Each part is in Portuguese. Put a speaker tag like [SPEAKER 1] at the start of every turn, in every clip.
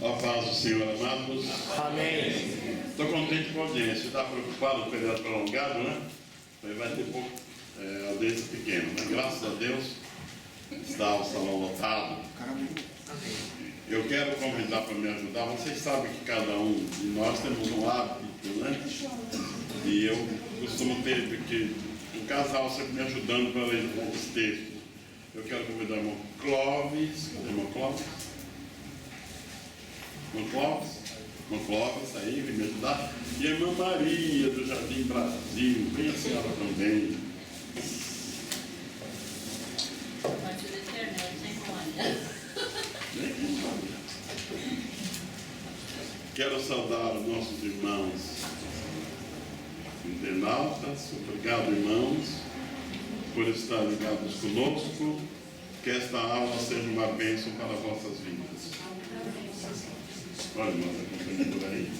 [SPEAKER 1] A paz do Senhor, amados.
[SPEAKER 2] Amém.
[SPEAKER 1] Estou contente com a audiência. Está preocupado com o período prolongado, né? Vai ter pouco audiência pequena, né? Graças a Deus está o salão lotado. Eu quero convidar para me ajudar. Vocês sabem que cada um de nós temos um hábito, né? E eu costumo ter que um casal sempre me ajudando para ler os textos. Eu quero convidar o irmão Clóvis. Cadê o irmão Clóvis? Irmão Clóvis, aí, vem me ajudar. E a irmã Maria, do Jardim Brasil. Vem a senhora também. Quero saudar os nossos irmãos internautas. Obrigado, irmãos, por estar ligados conosco. Que esta aula seja uma bênção para vossas vidas. Olha, irmãos, acompanhe por aí.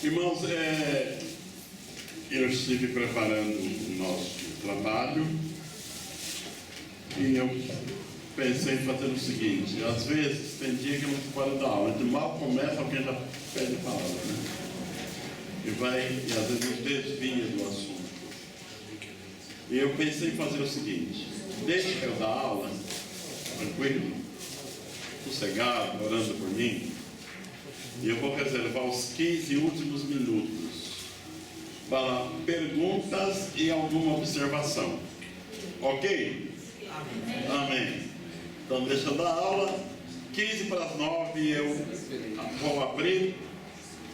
[SPEAKER 1] Irmãos, eu estive preparando o nosso trabalho e eu pensei em fazer o seguinte: às vezes tem dia que não se pode dar aula, de mal começa, alguém já pede palavra, né? E às vezes nos desvia do assunto. E eu pensei em fazer o seguinte: deixa eu dar aula, tranquilo, sossegado, orando por mim, e eu vou reservar os 15 últimos minutos para perguntas e alguma observação. Ok? Amém. Então deixa eu dar aula. 15 para as 9 eu vou abrir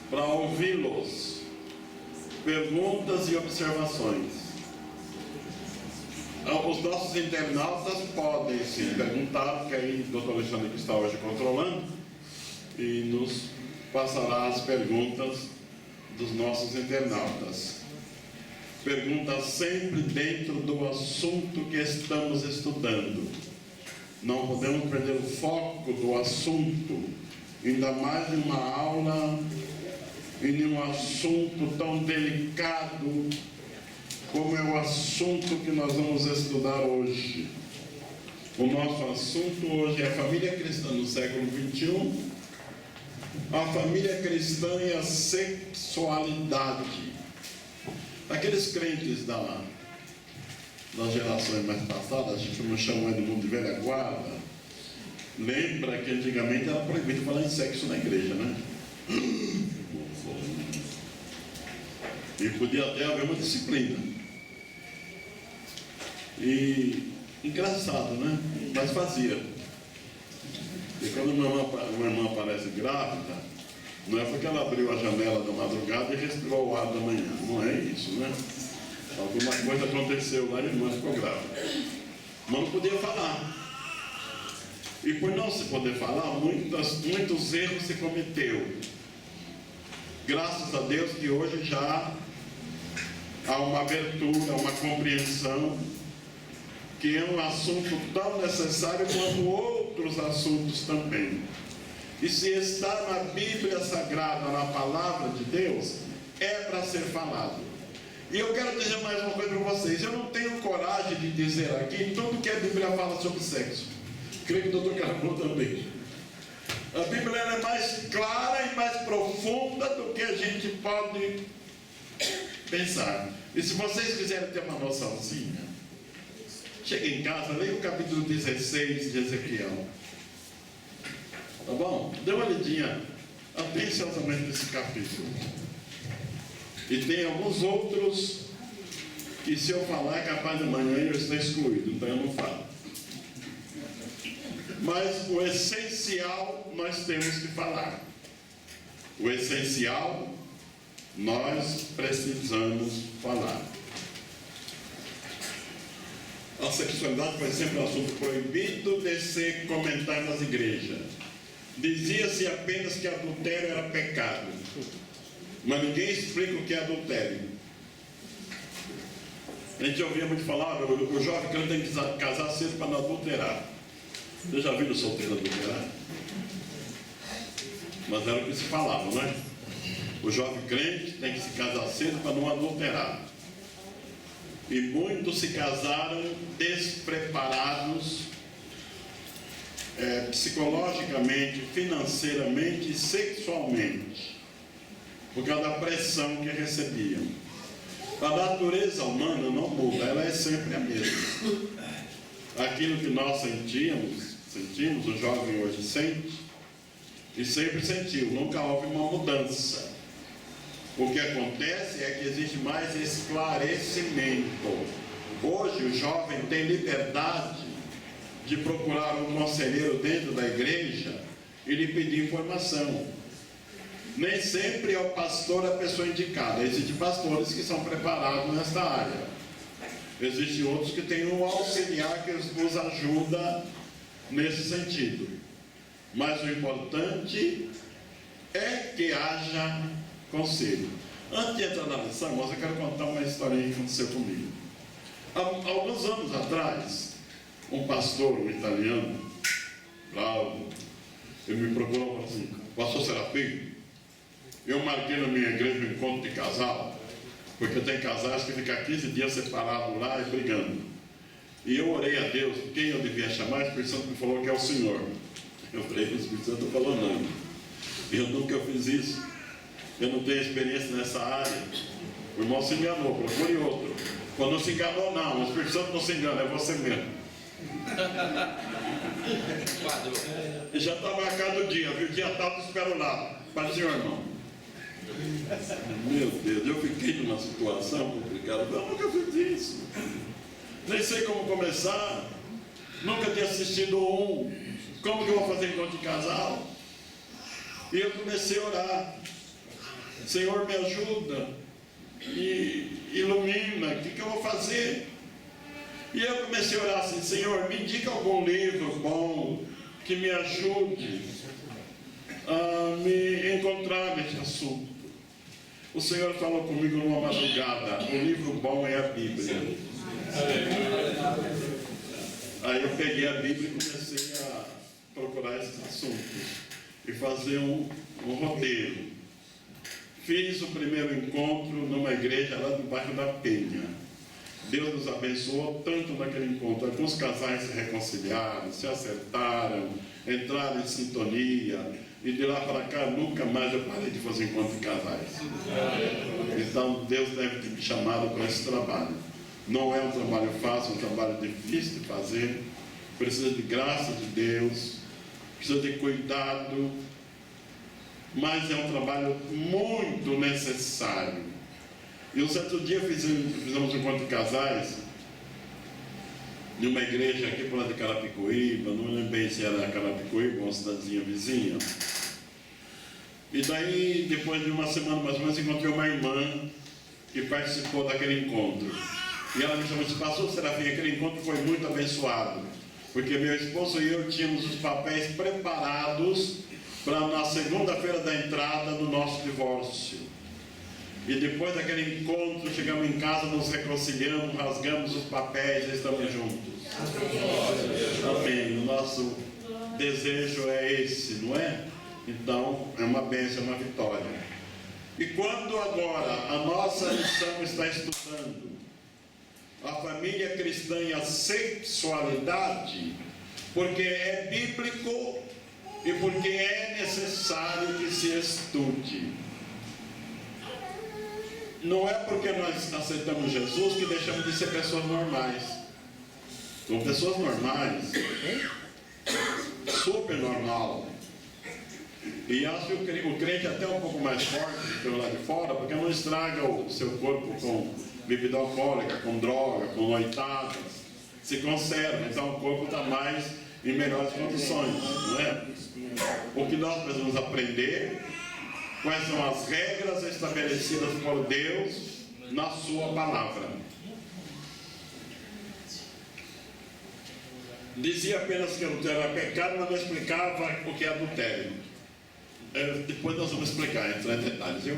[SPEAKER 1] para ouvi-los. Perguntas e observações. Os nossos internautas podem sim perguntar, porque aí o doutor Alexandre que está hoje controlando e nos passará as perguntas dos nossos internautas. Perguntas sempre dentro do assunto que estamos estudando. Não podemos perder o foco do assunto, ainda mais em uma aula e em um assunto tão delicado como é o assunto que nós vamos estudar hoje. O nosso assunto hoje é a família cristã no século XXI, a família cristã e a sexualidade. Aqueles crentes das gerações mais passadas, a gente não chama de mundo de velha guarda, lembra que antigamente era proibido falar em sexo na igreja, né? E podia até haver uma disciplina. E engraçado, né? Mas fazia. E quando uma irmã aparece grávida, não é porque ela abriu a janela da madrugada e respirou o ar da manhã. Não é isso, né? Alguma coisa aconteceu lá e a irmã ficou grávida. Mas não podia falar. E por não se poder falar, muitos erros se cometeu. Graças a Deus que hoje já há uma abertura, uma compreensão, que é um assunto tão necessário quanto outros assuntos também. E se está na Bíblia Sagrada, na Palavra de Deus, é para ser falado. E eu quero dizer mais uma coisa para vocês: eu não tenho coragem de dizer aqui tudo que a Bíblia fala sobre sexo. Creio que o doutor Carlos também. A Bíblia é mais clara e mais profunda do que a gente pode pensar. E se vocês quiserem ter uma noçãozinha, chegue em casa, leia o capítulo 16 de Ezequiel. Tá bom? Dê uma lidinha atenciosamente nesse capítulo. E tem alguns outros que, se eu falar, é capaz de amanhã eu estar excluído, então eu não falo. Mas o essencial nós temos que falar. O essencial nós precisamos falar. A sexualidade foi sempre um assunto proibido de se comentar nas igrejas. Dizia-se apenas que adultério era pecado, mas ninguém explica o que é adultério. A gente ouvia muito falar: o jovem crente tem que casar cedo para não adulterar. Você já viu o solteiro adulterar? Mas era o que se falava, não é? O jovem crente tem que se casar cedo para não adulterar. E muitos se casaram despreparados psicologicamente, financeiramente e sexualmente, por causa da pressão que recebiam. A natureza humana não muda, ela é sempre a mesma. Aquilo que nós sentimos, o jovem hoje sente, e sempre sentiu, nunca houve uma mudança. O que acontece é que existe mais esclarecimento. Hoje o jovem tem liberdade de procurar um conselheiro dentro da igreja e lhe pedir informação. Nem sempre é o pastor a pessoa indicada. Existem pastores que são preparados nesta área. Existem outros que têm um auxiliar que nos ajuda nesse sentido. Mas o importante é que haja conselho. Antes de entrar na lição, eu quero contar uma historinha que aconteceu comigo. Há alguns anos atrás, um pastor, um italiano, bravo, ele me procurou e falou assim: pastor Serafim, eu marquei na minha igreja um encontro de casal, porque tem casais que ficam 15 dias separados lá e brigando. E eu orei a Deus quem eu devia chamar. O Espírito Santo me falou que é o Senhor. Eu falei: o Espírito Santo falou não. Eu nunca fiz isso. Eu não tenho experiência nessa área. O irmão se enganou, procure outro. Quando não se enganou, não. O Espírito Santo não se engana, é você mesmo. E já está marcado o dia, viu? O dia tal, eu espero lá. Paz, senhor, irmão. Meu Deus, eu fiquei numa situação complicada. Eu nunca fiz isso. Nem sei como começar. Nunca tinha assistido um. Como que eu vou fazer encontro de casal? E eu comecei a orar. Senhor, me ajuda. E ilumina. O que eu vou fazer? E eu comecei a orar assim: Senhor, me indica algum livro bom que me ajude a me encontrar nesse assunto. O Senhor falou comigo numa madrugada: o livro bom é a Bíblia. Aí eu peguei a Bíblia e comecei a procurar esses assuntos e fazer um roteiro. Fiz o primeiro encontro numa igreja lá do bairro da Penha. Deus nos abençoou tanto naquele encontro. Alguns casais se reconciliaram, se acertaram, entraram em sintonia. E de lá para cá, nunca mais eu parei de fazer encontro de casais. Então, Deus deve ter me chamado para esse trabalho. Não é um trabalho fácil, é um trabalho difícil de fazer. Precisa de graça de Deus, precisa de cuidado. Mas é um trabalho muito necessário. E um certo dia fizemos um encontro de casais em uma igreja aqui por lá de Carapicuíba, não lembro bem se era Carapicuíba, uma cidadezinha vizinha. E daí, depois de uma semana mais ou menos, encontrei uma irmã que participou daquele encontro. E ela me chamou e disse: pastor Serafim, aquele encontro foi muito abençoado, porque meu esposo e eu tínhamos os papéis preparados para na segunda-feira da entrada do nosso divórcio. E depois daquele encontro, chegamos em casa, nos reconciliamos, rasgamos os papéis e estamos juntos. Amém. O nosso desejo é esse, não é? Então, é uma bênção, é uma vitória. E quando agora a nossa lição está estudando a família cristã e a sexualidade, porque é bíblico e porque é necessário que se estude. Não é porque nós aceitamos Jesus que deixamos de ser pessoas normais. São pessoas normais, super normal. E acho que o crente é até um pouco mais forte do que o lá de fora, porque não estraga o seu corpo com bebida alcoólica, com droga, com noitadas. Se conserva, então o corpo está mais em melhores condições, não é? O que nós precisamos aprender: quais são as regras estabelecidas por Deus na sua palavra. Dizia apenas que adultério era pecado, mas não explicava o que é adultério. Depois nós vamos explicar, entrar em detalhes, viu?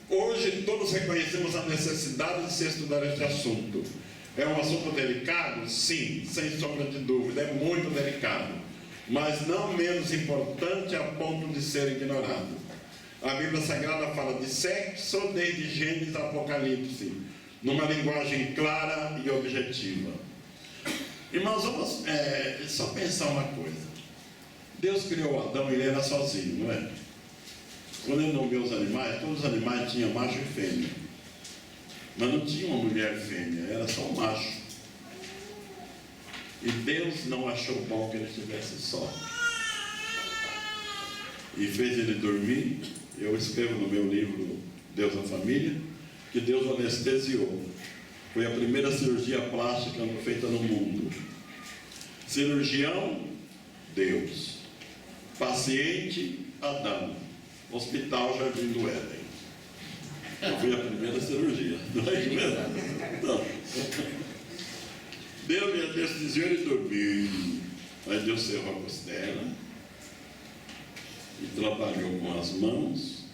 [SPEAKER 1] Hoje todos reconhecemos a necessidade de se estudar este assunto. É um assunto delicado? Sim, sem sombra de dúvida, é muito delicado, mas não menos importante a ponto de ser ignorado. A Bíblia Sagrada fala de sexo desde Gênesis a Apocalipse, numa linguagem clara e objetiva. Irmãos, vamos só pensar uma coisa. Deus criou Adão e ele era sozinho, não é? Quando ele não viu os animais, todos os animais tinham macho e fêmea. Mas não tinha uma mulher fêmea, era só um macho. E Deus não achou bom que ele estivesse só. E fez ele dormir. Eu escrevo no meu livro Deus na Família que Deus o anestesiou. Foi a primeira cirurgia plástica feita no mundo. Cirurgião, Deus. Paciente, Adão. Hospital Jardim do Éden. Foi a primeira cirurgia. Não é isso mesmo? Não. Deus me anestesiou e dormiu. Aí Deus cerrou a costela e trabalhou com as mãos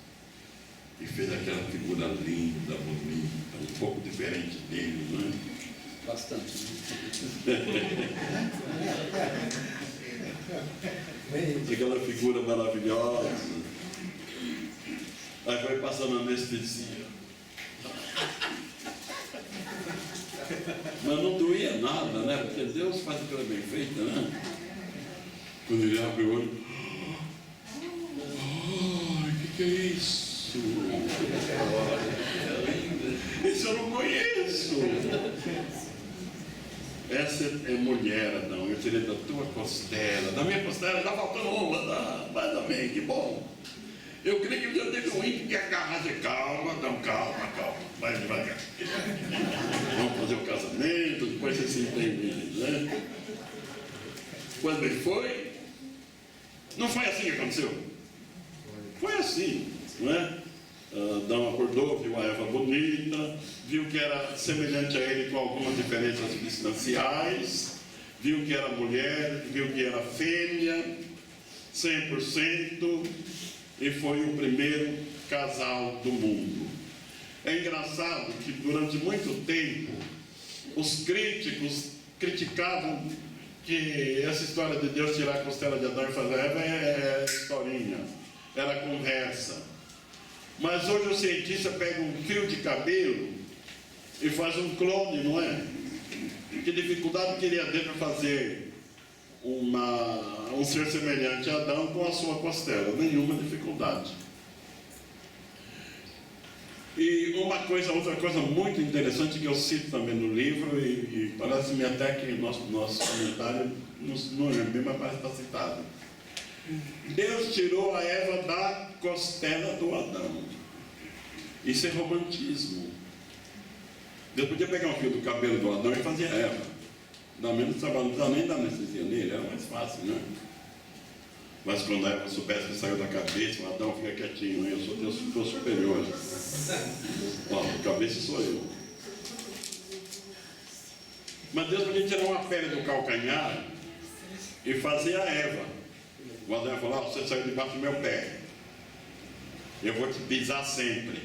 [SPEAKER 1] e fez aquela figura linda, bonita, um pouco diferente dele, não é?
[SPEAKER 2] Bastante.
[SPEAKER 1] Aquela figura maravilhosa. Aí foi passando anestesia. Mas não doía nada, né? Porque Deus faz aquilo bem feito, né? Quando ele abre o olho, o que é isso? Isso eu não conheço. Essa é mulher, Adão. Eu tirei da tua costela. Da minha costela está faltando uma, mas também, que bom. Eu creio que já teve um ímpio que agarrar de calma, Adão, calma, vai devagar. Vamos fazer o casamento, depois você se entende, né? Quando ele foi, não foi assim que aconteceu. Foi assim, não é? Adão acordou, viu a Eva bonita, viu que era semelhante a ele com algumas diferenças substanciais, viu que era mulher, viu que era fêmea, 100%, e foi o primeiro casal do mundo. É engraçado que durante muito tempo os críticos criticavam que essa história de Deus tirar a costela de Adão e fazer Eva é historinha, era conversa. Mas hoje o cientista pega um fio de cabelo e faz um clone, não é? Que dificuldade queria ter para fazer um ser semelhante a Adão com a sua costela? Nenhuma dificuldade. E outra coisa muito interessante que eu cito também no livro, e parece-me até que nosso comentário não é bem, mas parece que está citado. Deus tirou a Eva da costela do Adão. Isso é romantismo. Deus podia pegar um fio do cabelo do Adão e fazer a Eva. Dá menos trabalho, não precisava nem dar anestesia nele, era mais fácil, né? Mas quando a Eva soubesse que saiu da cabeça, o Adão fica quietinho, eu sou Deus superior. Ó, a cabeça sou eu. Mas Deus podia tirar uma pele do calcanhar e fazer a Eva. O Adão ia falar, você saiu debaixo do meu pé. Eu vou te pisar sempre.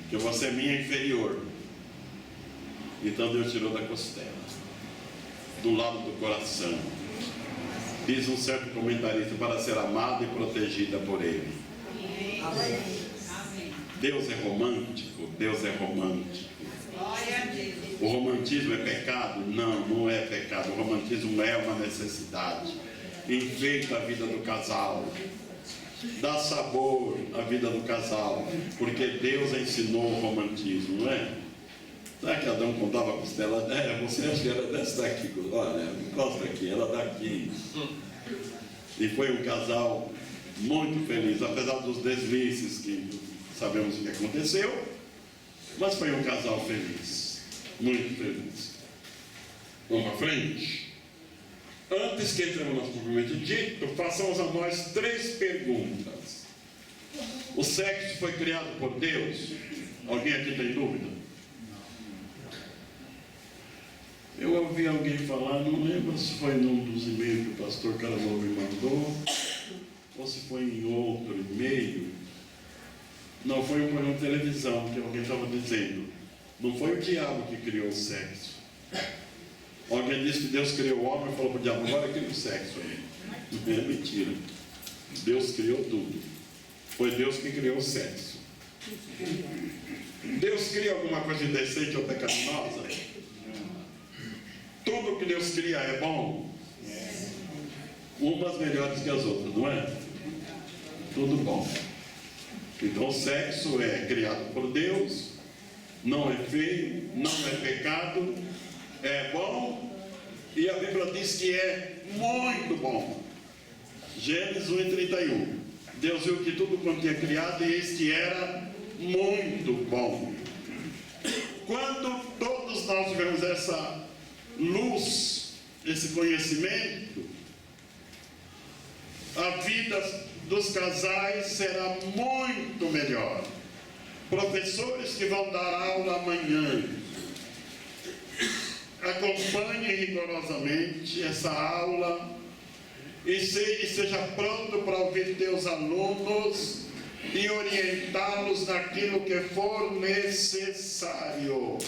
[SPEAKER 1] Porque você é minha inferior. Então Deus tirou da costela, do lado do coração. Diz um certo comentarista, para ser amada e protegida por ele.
[SPEAKER 3] Amém.
[SPEAKER 1] Deus é romântico, Deus é romântico. O romantismo é pecado? Não, não é pecado. O romantismo é uma necessidade. Enfeita a vida do casal, dá sabor à vida do casal, porque Deus ensinou o romantismo, não é? Será que Adão contava a costela? Você acha que era dessa daqui? Olha, encosta aqui, ela daqui. E foi um casal muito feliz, apesar dos deslizes que sabemos o que aconteceu, mas foi um casal feliz, muito feliz. Vamos para frente? Antes que entremos no propriamente dito, façamos a nós 3 perguntas. O sexo foi criado por Deus? Alguém aqui tem dúvida? Eu ouvi alguém falar, não lembro se foi num dos e-mails que o pastor Carlos me mandou, ou se foi em outro e-mail. Não, foi um programa de televisão que alguém estava dizendo. Não foi o diabo que criou o sexo. Alguém disse que Deus criou o homem e falou para o diabo, agora cria o sexo aí. É mentira. Deus criou tudo. Foi Deus que criou o sexo. Deus cria alguma coisa indecente ou pecaminosa? Tudo que Deus cria é bom. umas melhores que as outras, não é? Tudo bom. Então o sexo é criado por Deus, não é feio, não é pecado, é bom, e a Bíblia diz que é muito bom. Gênesis 1:31. Deus viu que tudo quanto tinha criado, e eis que era muito bom. Quando todos nós tivemos essa luz, esse conhecimento, a vida dos casais será muito melhor. Professores que vão dar aula amanhã, acompanhe rigorosamente essa aula e seja pronto para ouvir teus alunos e orientá-los naquilo que for necessário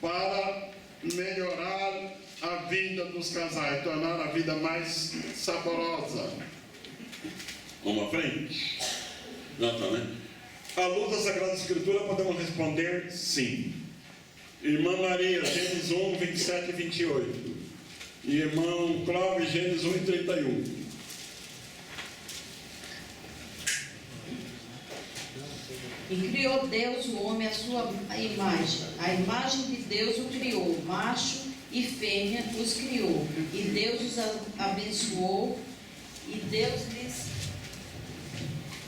[SPEAKER 1] para melhorar a vida dos casais, tornar a vida mais saborosa. Vamos à frente? Não, tá, né? À luz da Sagrada Escritura podemos responder sim. Irmã Maria, Gênesis 1, 27 e 28. E irmão Clóvis, Gênesis 1 e 31.
[SPEAKER 2] E criou Deus o homem à sua imagem. A imagem de Deus o criou, macho e fêmea os criou. E Deus os abençoou. E Deus lhes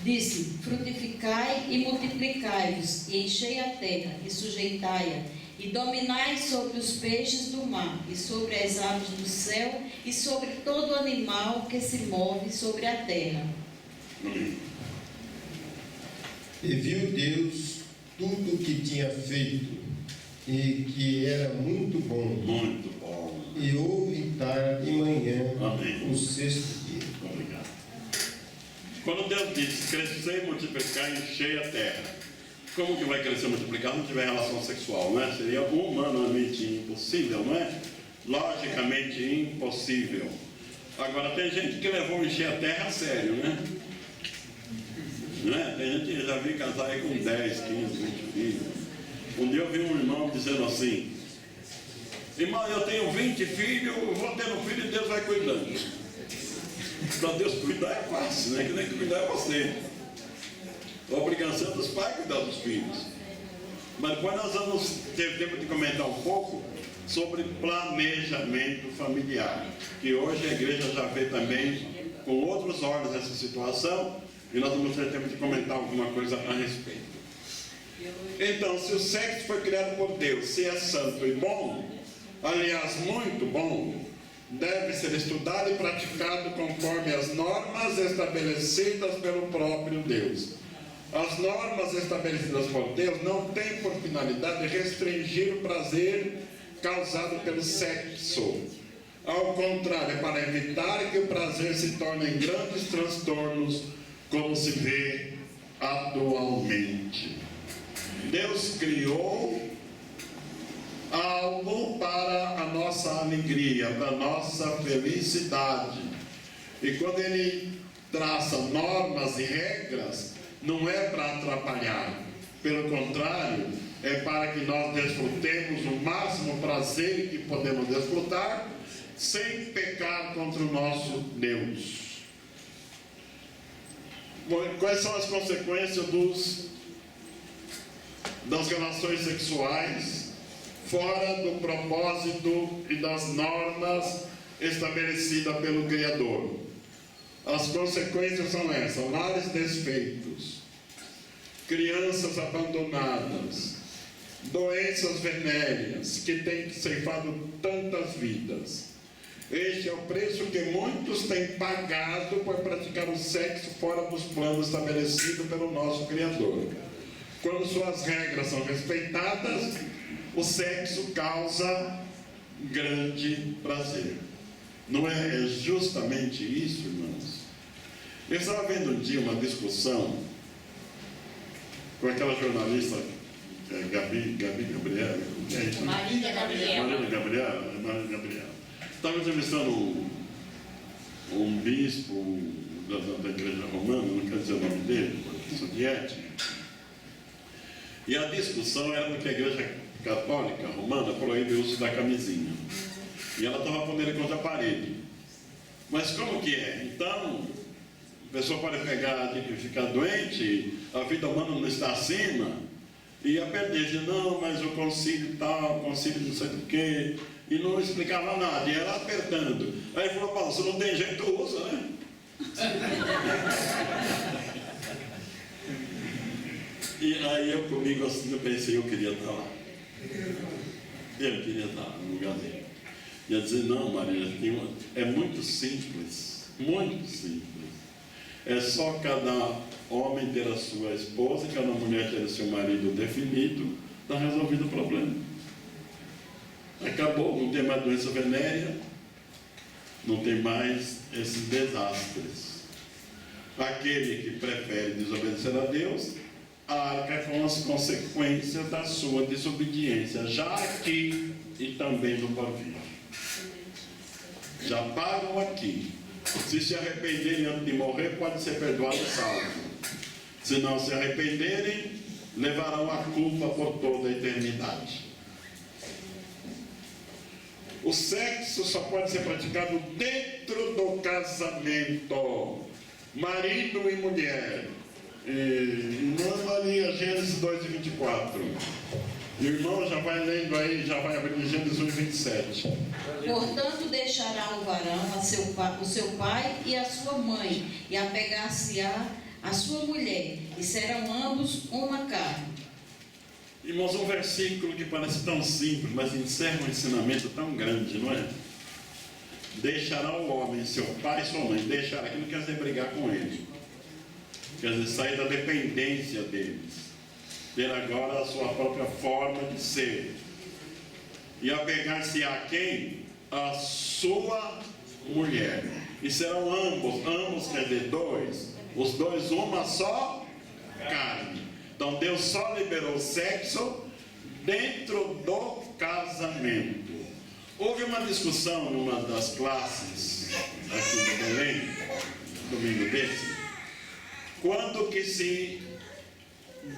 [SPEAKER 2] disse: frutificai e multiplicai-vos, e enchei a terra, e sujeitai-a, e dominai sobre os peixes do mar, e sobre as aves do céu, e sobre todo animal que se move sobre a terra.
[SPEAKER 3] E viu Deus tudo o que tinha feito, e que era muito bom.
[SPEAKER 1] Muito bom.
[SPEAKER 3] E houve tarde e manhã,
[SPEAKER 1] Amém.
[SPEAKER 3] o sexto dia.
[SPEAKER 1] Obrigado. Quando Deus diz crescer, multiplicar e encher a terra, como que vai crescer e multiplicar se não tiver relação sexual, não é? Seria humanamente impossível, não é? Logicamente impossível. Agora tem gente que levou encher a terra a sério, né? Não é? Tem gente que já vi casar aí com 10, 15, 20 filhos. Um dia eu vi um irmão dizendo assim: irmão, eu tenho 20 filhos, eu vou ter um filho e Deus vai cuidando. Para Deus cuidar é fácil, né? Que nem que cuidar é você. A obrigação dos pais é cuidar dos filhos. Mas depois nós vamos ter tempo de comentar um pouco sobre planejamento familiar, que hoje a igreja já vê também com outros olhos essa situação, e nós vamos ter tempo de comentar alguma coisa a respeito. Então, se o sexo foi criado por Deus, se é santo e bom, aliás, muito bom, deve ser estudado e praticado conforme as normas estabelecidas pelo próprio Deus. As normas estabelecidas por Deus não têm por finalidade restringir o prazer causado pelo sexo. Ao contrário, é para evitar que o prazer se torne em grandes transtornos, como se vê atualmente. Deus criou algo para a nossa alegria, para a nossa felicidade. E quando Ele traça normas e regras, não é para atrapalhar. Pelo contrário, é para que nós desfrutemos o máximo prazer que podemos desfrutar, sem pecar contra o nosso Deus. Quais são as consequências das relações sexuais fora do propósito e das normas estabelecidas pelo Criador? As consequências são essas: lares desfeitos, crianças abandonadas, doenças venéreas que têm ceifado tantas vidas. Este é o preço que muitos têm pagado por praticar o sexo fora dos planos estabelecidos pelo nosso Criador. Quando suas regras são respeitadas, o sexo causa grande prazer. Não é justamente isso, irmãos? Eu estava vendo um dia uma discussão com aquela jornalista Gabi Gabriela.
[SPEAKER 2] Marília
[SPEAKER 1] Gabriela. Estava entrevistando um bispo da igreja romana, não quero dizer o nome dele, questão de ética. E a discussão era porque a igreja católica romana proíbe o uso da camisinha. E ela estava pondo ele contra a parede. Mas como que é? Então, a pessoa pode pegar e ficar doente, a vida humana não está acima, e a perder, diz, não, mas o concílio tal, o concílio não sei do quê, e não explicava nada, e ela apertando. Aí falou, Paulo, se não tem jeito, usa, né? E aí eu comigo assim, eu pensei, eu queria estar lá. Eu queria estar no lugar dele. Ia dizer, não, Maria, é muito simples, muito simples. É só cada homem ter a sua esposa, cada mulher ter o seu marido definido, está resolvido o problema. Acabou, não tem mais doença venérea, não tem mais esses desastres. Aquele que prefere desobedecer a Deus, arca com as consequências da sua desobediência, já aqui e também no porvir. Já pagam aqui. Se se arrependerem antes de morrer, pode ser perdoado e salvo. Se não se arrependerem, levarão a culpa por toda a eternidade. O sexo só pode ser praticado dentro do casamento. Marido e mulher. Irmã Maria, Gênesis 2:24. O irmão já vai lendo aí, já vai abrir Gênesis 1:27.
[SPEAKER 2] Portanto, deixará o varão o seu pai e a sua mãe, e apegar-se-á a sua mulher, e serão ambos uma carne.
[SPEAKER 1] Irmãos, um versículo que parece tão simples, mas encerra um ensinamento tão grande, não é? Deixará o homem, seu pai e sua mãe. Deixar aqui não quer dizer brigar com ele. Quer dizer, sair da dependência deles. Ter agora a sua própria forma de ser. E apegar-se a quem? A sua mulher. E serão ambos quer dizer dois. Os dois, uma só carne. Então Deus só liberou o sexo dentro do casamento. Houve uma discussão numa das classes aqui de Belém, domingo desse, quando que se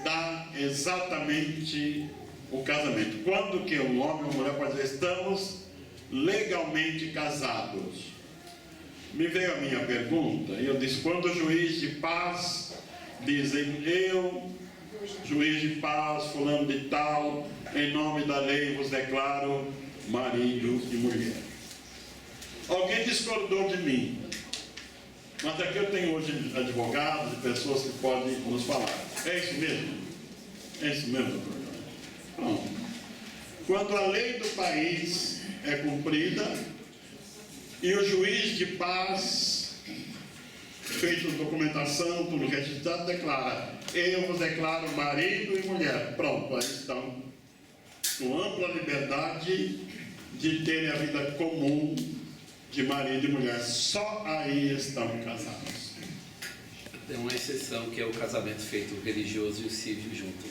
[SPEAKER 1] dá exatamente o casamento. Quando que um homem e uma mulher podem dizer, estamos legalmente casados. Me veio a minha pergunta, e eu disse, quando o juiz de paz dizem, eu, juiz de paz, fulano de tal, em nome da lei vos declaro marido e mulher. Alguém discordou de mim, mas aqui eu tenho hoje advogados e pessoas que podem nos falar. É isso mesmo? É isso mesmo, doutor? Pronto. Quando a lei do país é cumprida e o juiz de paz, feito documentação, tudo registrado, declara, eu vos declaro marido e mulher. Pronto, aí estão com ampla liberdade de terem a vida comum de marido e mulher. Só aí estão casados.
[SPEAKER 4] Tem uma exceção que é o casamento feito religioso e o civil junto.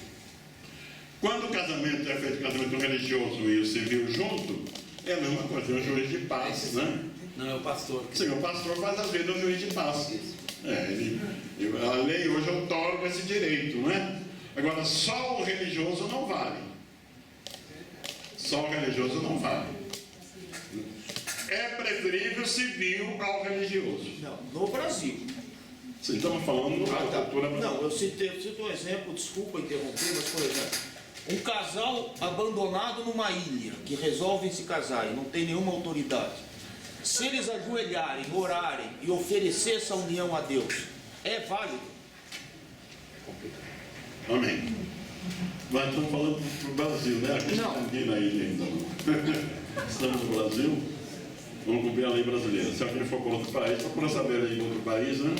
[SPEAKER 1] Quando o casamento é feito casamento religioso e o civil junto, é a mesma coisa, é o juiz de paz, né?
[SPEAKER 4] Não, é o pastor.
[SPEAKER 1] Sim, o pastor faz às vezes o juiz de paz. A lei hoje outorga esse direito, não é? Agora, só o religioso não vale. Só o religioso não vale. É preferível civil ao religioso.
[SPEAKER 5] Não, no Brasil.
[SPEAKER 1] Sim, estamos falando da cultura brasileira.
[SPEAKER 5] Não, eu cito um exemplo, desculpa interromper, mas por exemplo, um casal abandonado numa ilha, que resolvem se casar e não tem nenhuma autoridade. Se eles ajoelharem, orarem e oferecer essa união a Deus, é válido?
[SPEAKER 1] Amém. Mas estamos falando para o Brasil, né? Aqui não tem na ilha ainda não. Estamos no Brasil, vamos cumprir a lei brasileira. Se alguém for para outro país, procura saber aí em outro país, né?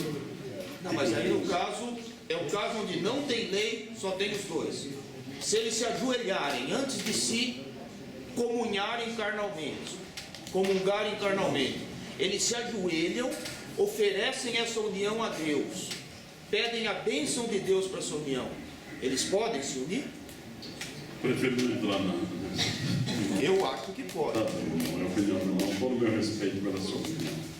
[SPEAKER 5] Não, mas aí no caso, é um caso onde não tem lei, só tem os dois. Se eles se ajoelharem antes de se comunharem carnalmente, comungarem carnalmente, eles se ajoelham, oferecem essa união a Deus, pedem a bênção de Deus para essa união. Eles podem se unir?
[SPEAKER 1] Prefiro não entrar na...
[SPEAKER 5] Eu acho que pode.
[SPEAKER 1] Tá bom, é a opinião do irmão, todo o meu respeito pela sua opinião.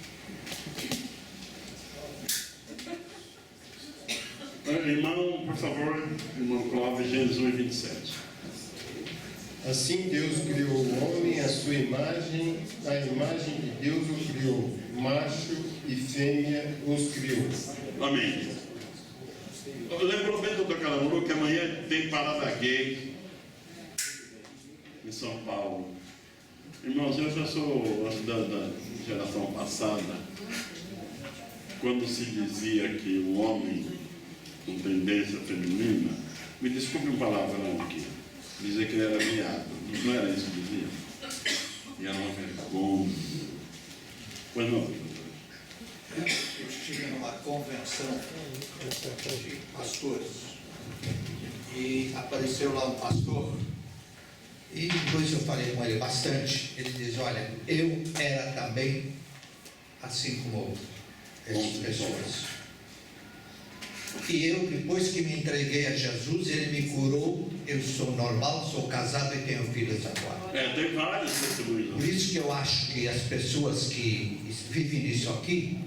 [SPEAKER 1] Irmão, por favor, irmão Clóvis, Gênesis 1:27.
[SPEAKER 3] Assim Deus criou o homem à sua imagem, a imagem de Deus o criou, macho e fêmea os criou.
[SPEAKER 1] Amém. Lembrou bem, doutor Calamuru, que amanhã tem parada gay em São Paulo. Irmãos, eu já sou da geração passada, quando se dizia que o homem com tendência feminina, me desculpe um palavrão aqui, dizer que ele era viado, não era isso que dizia? E era uma vergonha. Pois não,
[SPEAKER 6] Eu estive numa convenção de pastores e apareceu lá um pastor e depois eu falei com ele bastante. Ele diz: olha, eu era também assim como essas pessoas. E eu, depois que me entreguei a Jesus, ele me curou. Eu sou normal, sou casado e tenho filhos agora.
[SPEAKER 1] tem vários testemunhos.
[SPEAKER 6] Por isso que eu acho que as pessoas que vivem nisso aqui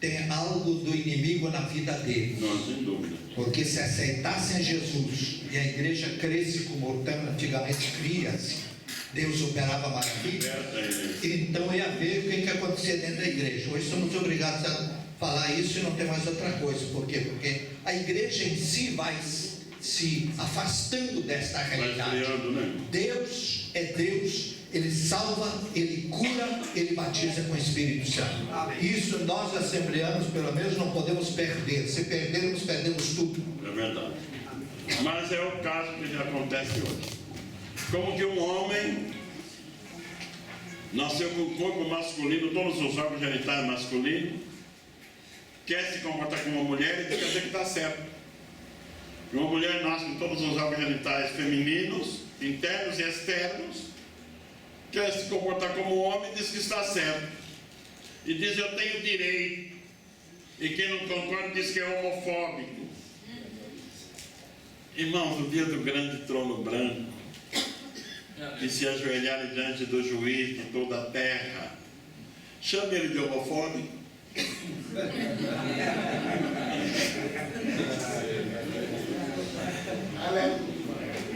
[SPEAKER 6] têm algo do inimigo na vida deles.
[SPEAKER 1] Não, sem dúvida.
[SPEAKER 6] Porque se aceitassem Jesus e a igreja cresce como antigamente cria-se, Deus operava maravilha, então ia ver o que acontecia dentro da igreja. Hoje somos obrigados a falar isso e não tem mais outra coisa. Por quê? Porque a igreja em si vai se afastando desta realidade. Deus é Deus, Ele salva, Ele cura, Ele batiza com o Espírito Santo. Isso nós assembleanos, pelo menos, não podemos perder. Se perdermos, perdemos tudo.
[SPEAKER 1] É verdade. Mas é o caso que acontece hoje. Como que um homem nasceu com o corpo masculino, todos os órgãos genitais masculinos, quer se comportar como uma mulher e quer dizer que está certo. E uma mulher nasce com todos os órgãos genitais femininos, internos e externos, quer se comportar como homem e diz que está certo. E diz: eu tenho direito. E quem não concorda diz que é homofóbico. Irmãos, no dia do grande trono branco, e se ajoelharem diante do juiz de toda a terra, chame ele de homofóbico.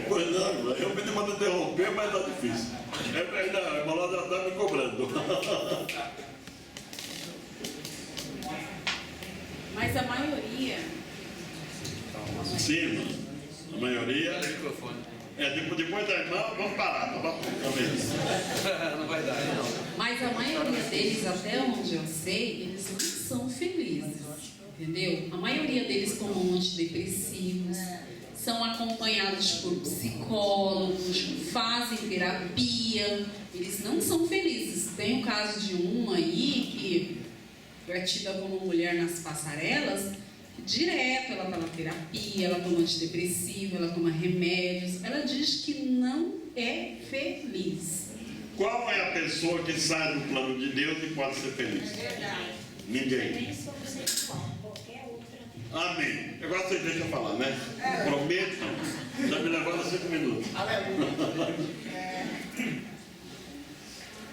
[SPEAKER 1] Pois não, eu me mando interromper, mas está difícil. A balada está me cobrando.
[SPEAKER 7] Mas a maioria.
[SPEAKER 1] Sim, a maioria. Depois da irmã, vamos parar, tá bom?
[SPEAKER 4] Não vai dar, não.
[SPEAKER 7] Mas a maioria deles, até onde eu sei, eles não são felizes. Entendeu? A maioria deles tomam antidepressivos, são acompanhados por psicólogos, fazem terapia. Eles não são felizes. Tem o caso de uma aí que é tida como mulher nas passarelas. Direto ela está na terapia, ela toma antidepressivo, ela toma remédios. Ela diz que não é feliz.
[SPEAKER 1] Qual é a pessoa que sai do plano de Deus e pode ser feliz?
[SPEAKER 8] É verdade.
[SPEAKER 1] Ninguém.
[SPEAKER 8] Nem sobre sexual, qualquer outra.
[SPEAKER 1] Amém. Agora vocês deixam eu falar, né? Prometam. Já me levaram 5 minutos.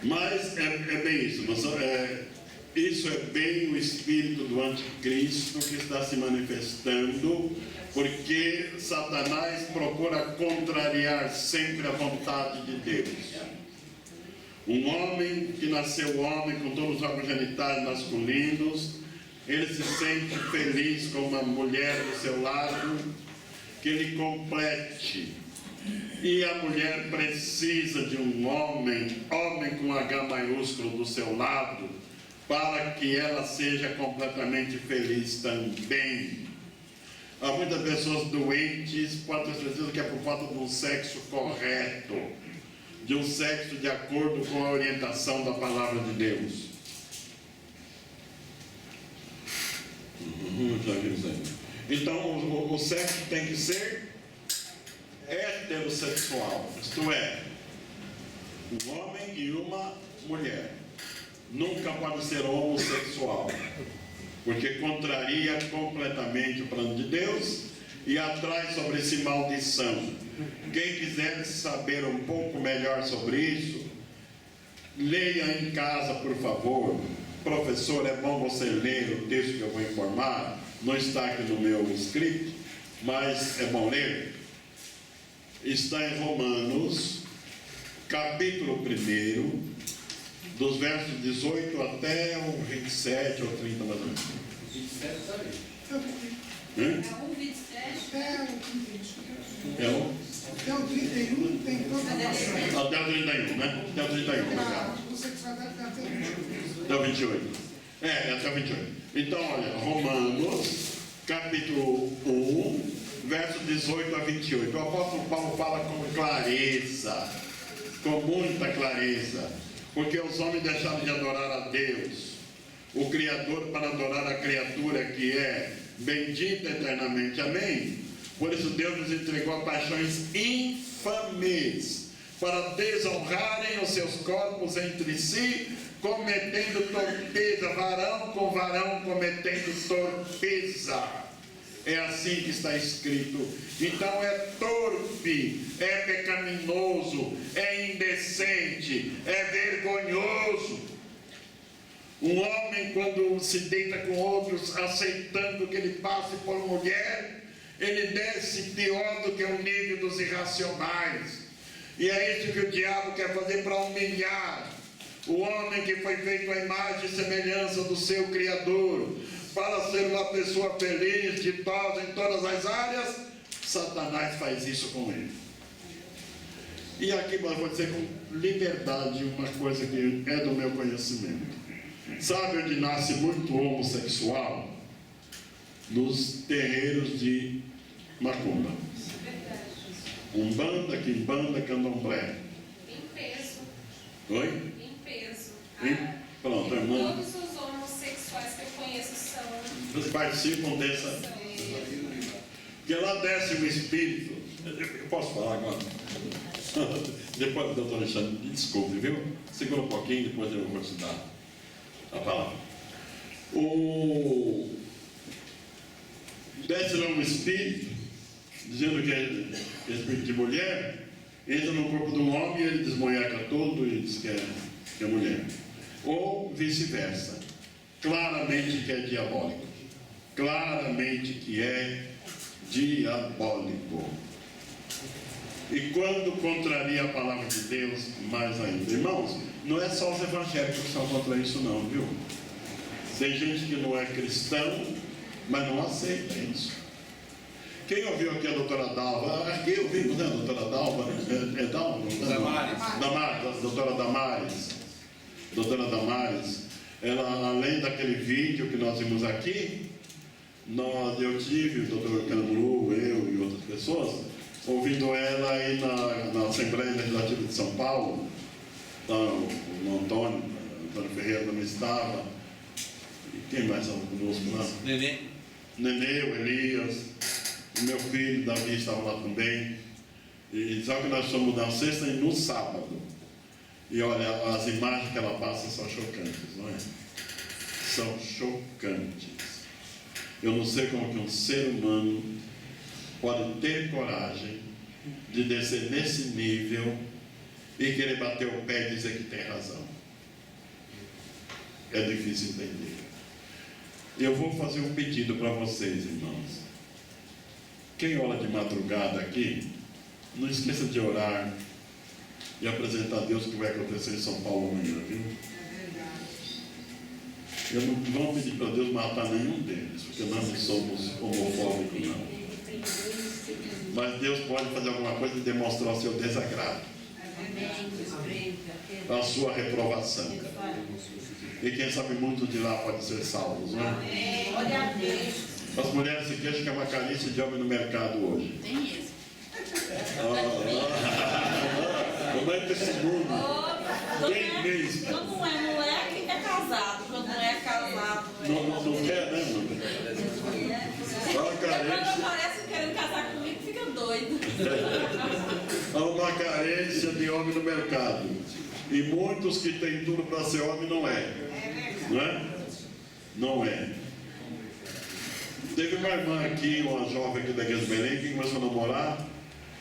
[SPEAKER 1] Mas é bem isso. Isso é bem o espírito do anticristo que está se manifestando, porque Satanás procura contrariar sempre a vontade de Deus. Um homem que nasceu homem, com todos os órgãos genitais masculinos, ele se sente feliz com uma mulher do seu lado, que ele complete. E a mulher precisa de um homem com H maiúsculo do seu lado, para que ela seja completamente feliz também. Há muitas pessoas doentes, pode ter certeza que é por falta de um sexo correto, de um sexo de acordo com a orientação da palavra de Deus. Então o sexo tem que ser heterossexual, isto é, um homem e uma mulher. Nunca pode ser homossexual, porque contraria completamente o plano de Deus e atrai sobre si maldição. Quem quiser saber um pouco melhor sobre isso, leia em casa, por favor. Professor, é bom você ler o texto que eu vou informar, não está aqui no meu script, mas é bom ler. Está em Romanos, capítulo 1, dos versos 18 até o 27 ou 30, mais ou menos.
[SPEAKER 4] 27 está aí.
[SPEAKER 1] Hã? É o?
[SPEAKER 9] Até o 31 tem toda a passagem.
[SPEAKER 1] Até o 31, né? Até o 31, obrigado.
[SPEAKER 9] Você que sabe até o 28.
[SPEAKER 1] Até o 28. Até o 28. Então, olha, Romanos, capítulo 1, verso 18 a 28. O apóstolo Paulo fala com clareza, com muita clareza, porque os homens deixaram de adorar a Deus, o Criador, para adorar a criatura que é bendita eternamente. Amém? Por isso Deus nos entregou a paixões infames, para desonrarem os seus corpos entre si, cometendo torpeza, varão com varão cometendo torpeza. É assim que está escrito. Então é torpe, é pecaminoso, é indecente, é vergonhoso. Um homem, quando se deita com outros, aceitando que ele passe por mulher, ele desce pior do que o nível dos irracionais. E é isso que o diabo quer fazer para humilhar o homem que foi feito à imagem e semelhança do seu Criador, para ser uma pessoa feliz, ditosa em todas as áreas. Satanás faz isso com ele. E aqui eu vou dizer com liberdade uma coisa que é do meu conhecimento. Sabe onde nasce muito homossexual? Nos terreiros de macumba. Umbanda, quimbanda, candomblé.
[SPEAKER 10] Em peso.
[SPEAKER 1] Oi?
[SPEAKER 10] Em peso.
[SPEAKER 1] Pronto, irmão.
[SPEAKER 10] Todos os homossexuais que eu conheço são.
[SPEAKER 1] Eles participam dessa. Porque lá desce o espírito. Eu posso falar agora? Depois do doutor Alexandre, me desculpe, viu? Segura um pouquinho, depois eu vou te dar a palavra. Desce lá um espírito, dizendo que é espírito de mulher, entra no corpo de um homem e ele desmonheca todo e diz que é mulher. Ou vice-versa. Claramente que é diabólico. Claramente que é diabólico. E quando contraria a palavra de Deus, mais ainda. Irmãos, não é só os evangélicos que são contra isso não, viu? Tem gente que não é cristão, mas não aceita isso. Quem ouviu aqui a doutora Dalva? Aqui ouvimos, né, a doutora Dalva? É Dalva? Damares, a doutora Damares. Doutora Damares, ela, além daquele vídeo que nós vimos aqui, eu tive, o doutor Canguru, eu e outras pessoas, ouvindo ela aí na Assembleia Legislativa de São Paulo. Então, o Antônio Ferreira também estava. E quem mais estava conosco lá? Nenê, o Elias, o meu filho Davi estava lá também. E sabe que nós somos na sexta e no sábado. E olha, as imagens que ela passa são chocantes, não é? São chocantes. Eu não sei como que um ser humano pode ter coragem de descer nesse nível e querer bater o pé e dizer que tem razão. É difícil entender. Eu vou fazer um pedido para vocês, irmãos. Quem ora de madrugada aqui, não esqueça de orar e apresentar a Deus o que vai acontecer em São Paulo amanhã, viu? Eu não vou pedir para Deus matar nenhum deles, porque nós não somos homofóbicos, não. Mas Deus pode fazer alguma coisa e demonstrar o seu desagrado, a sua reprovação. E quem sabe muitos de lá podem ser salvos, não é?
[SPEAKER 2] Olha a Deus.
[SPEAKER 1] As mulheres se queixam que é uma carência de homem no mercado hoje.
[SPEAKER 7] Tem isso.
[SPEAKER 1] Como é que esse mundo? Tem mesmo.
[SPEAKER 2] Quando não é mulher, quem é casado. Quando não é casado.
[SPEAKER 1] Não quer, né, mano? Uma
[SPEAKER 2] Quando
[SPEAKER 1] carência.
[SPEAKER 2] aparece querendo casar comigo, fica doido.
[SPEAKER 1] Há uma carência de homem no mercado. E muitos que têm tudo para ser homem não é. Não é? Não é. Teve uma irmã aqui, uma jovem aqui da Igreja de Belém, que começou a namorar.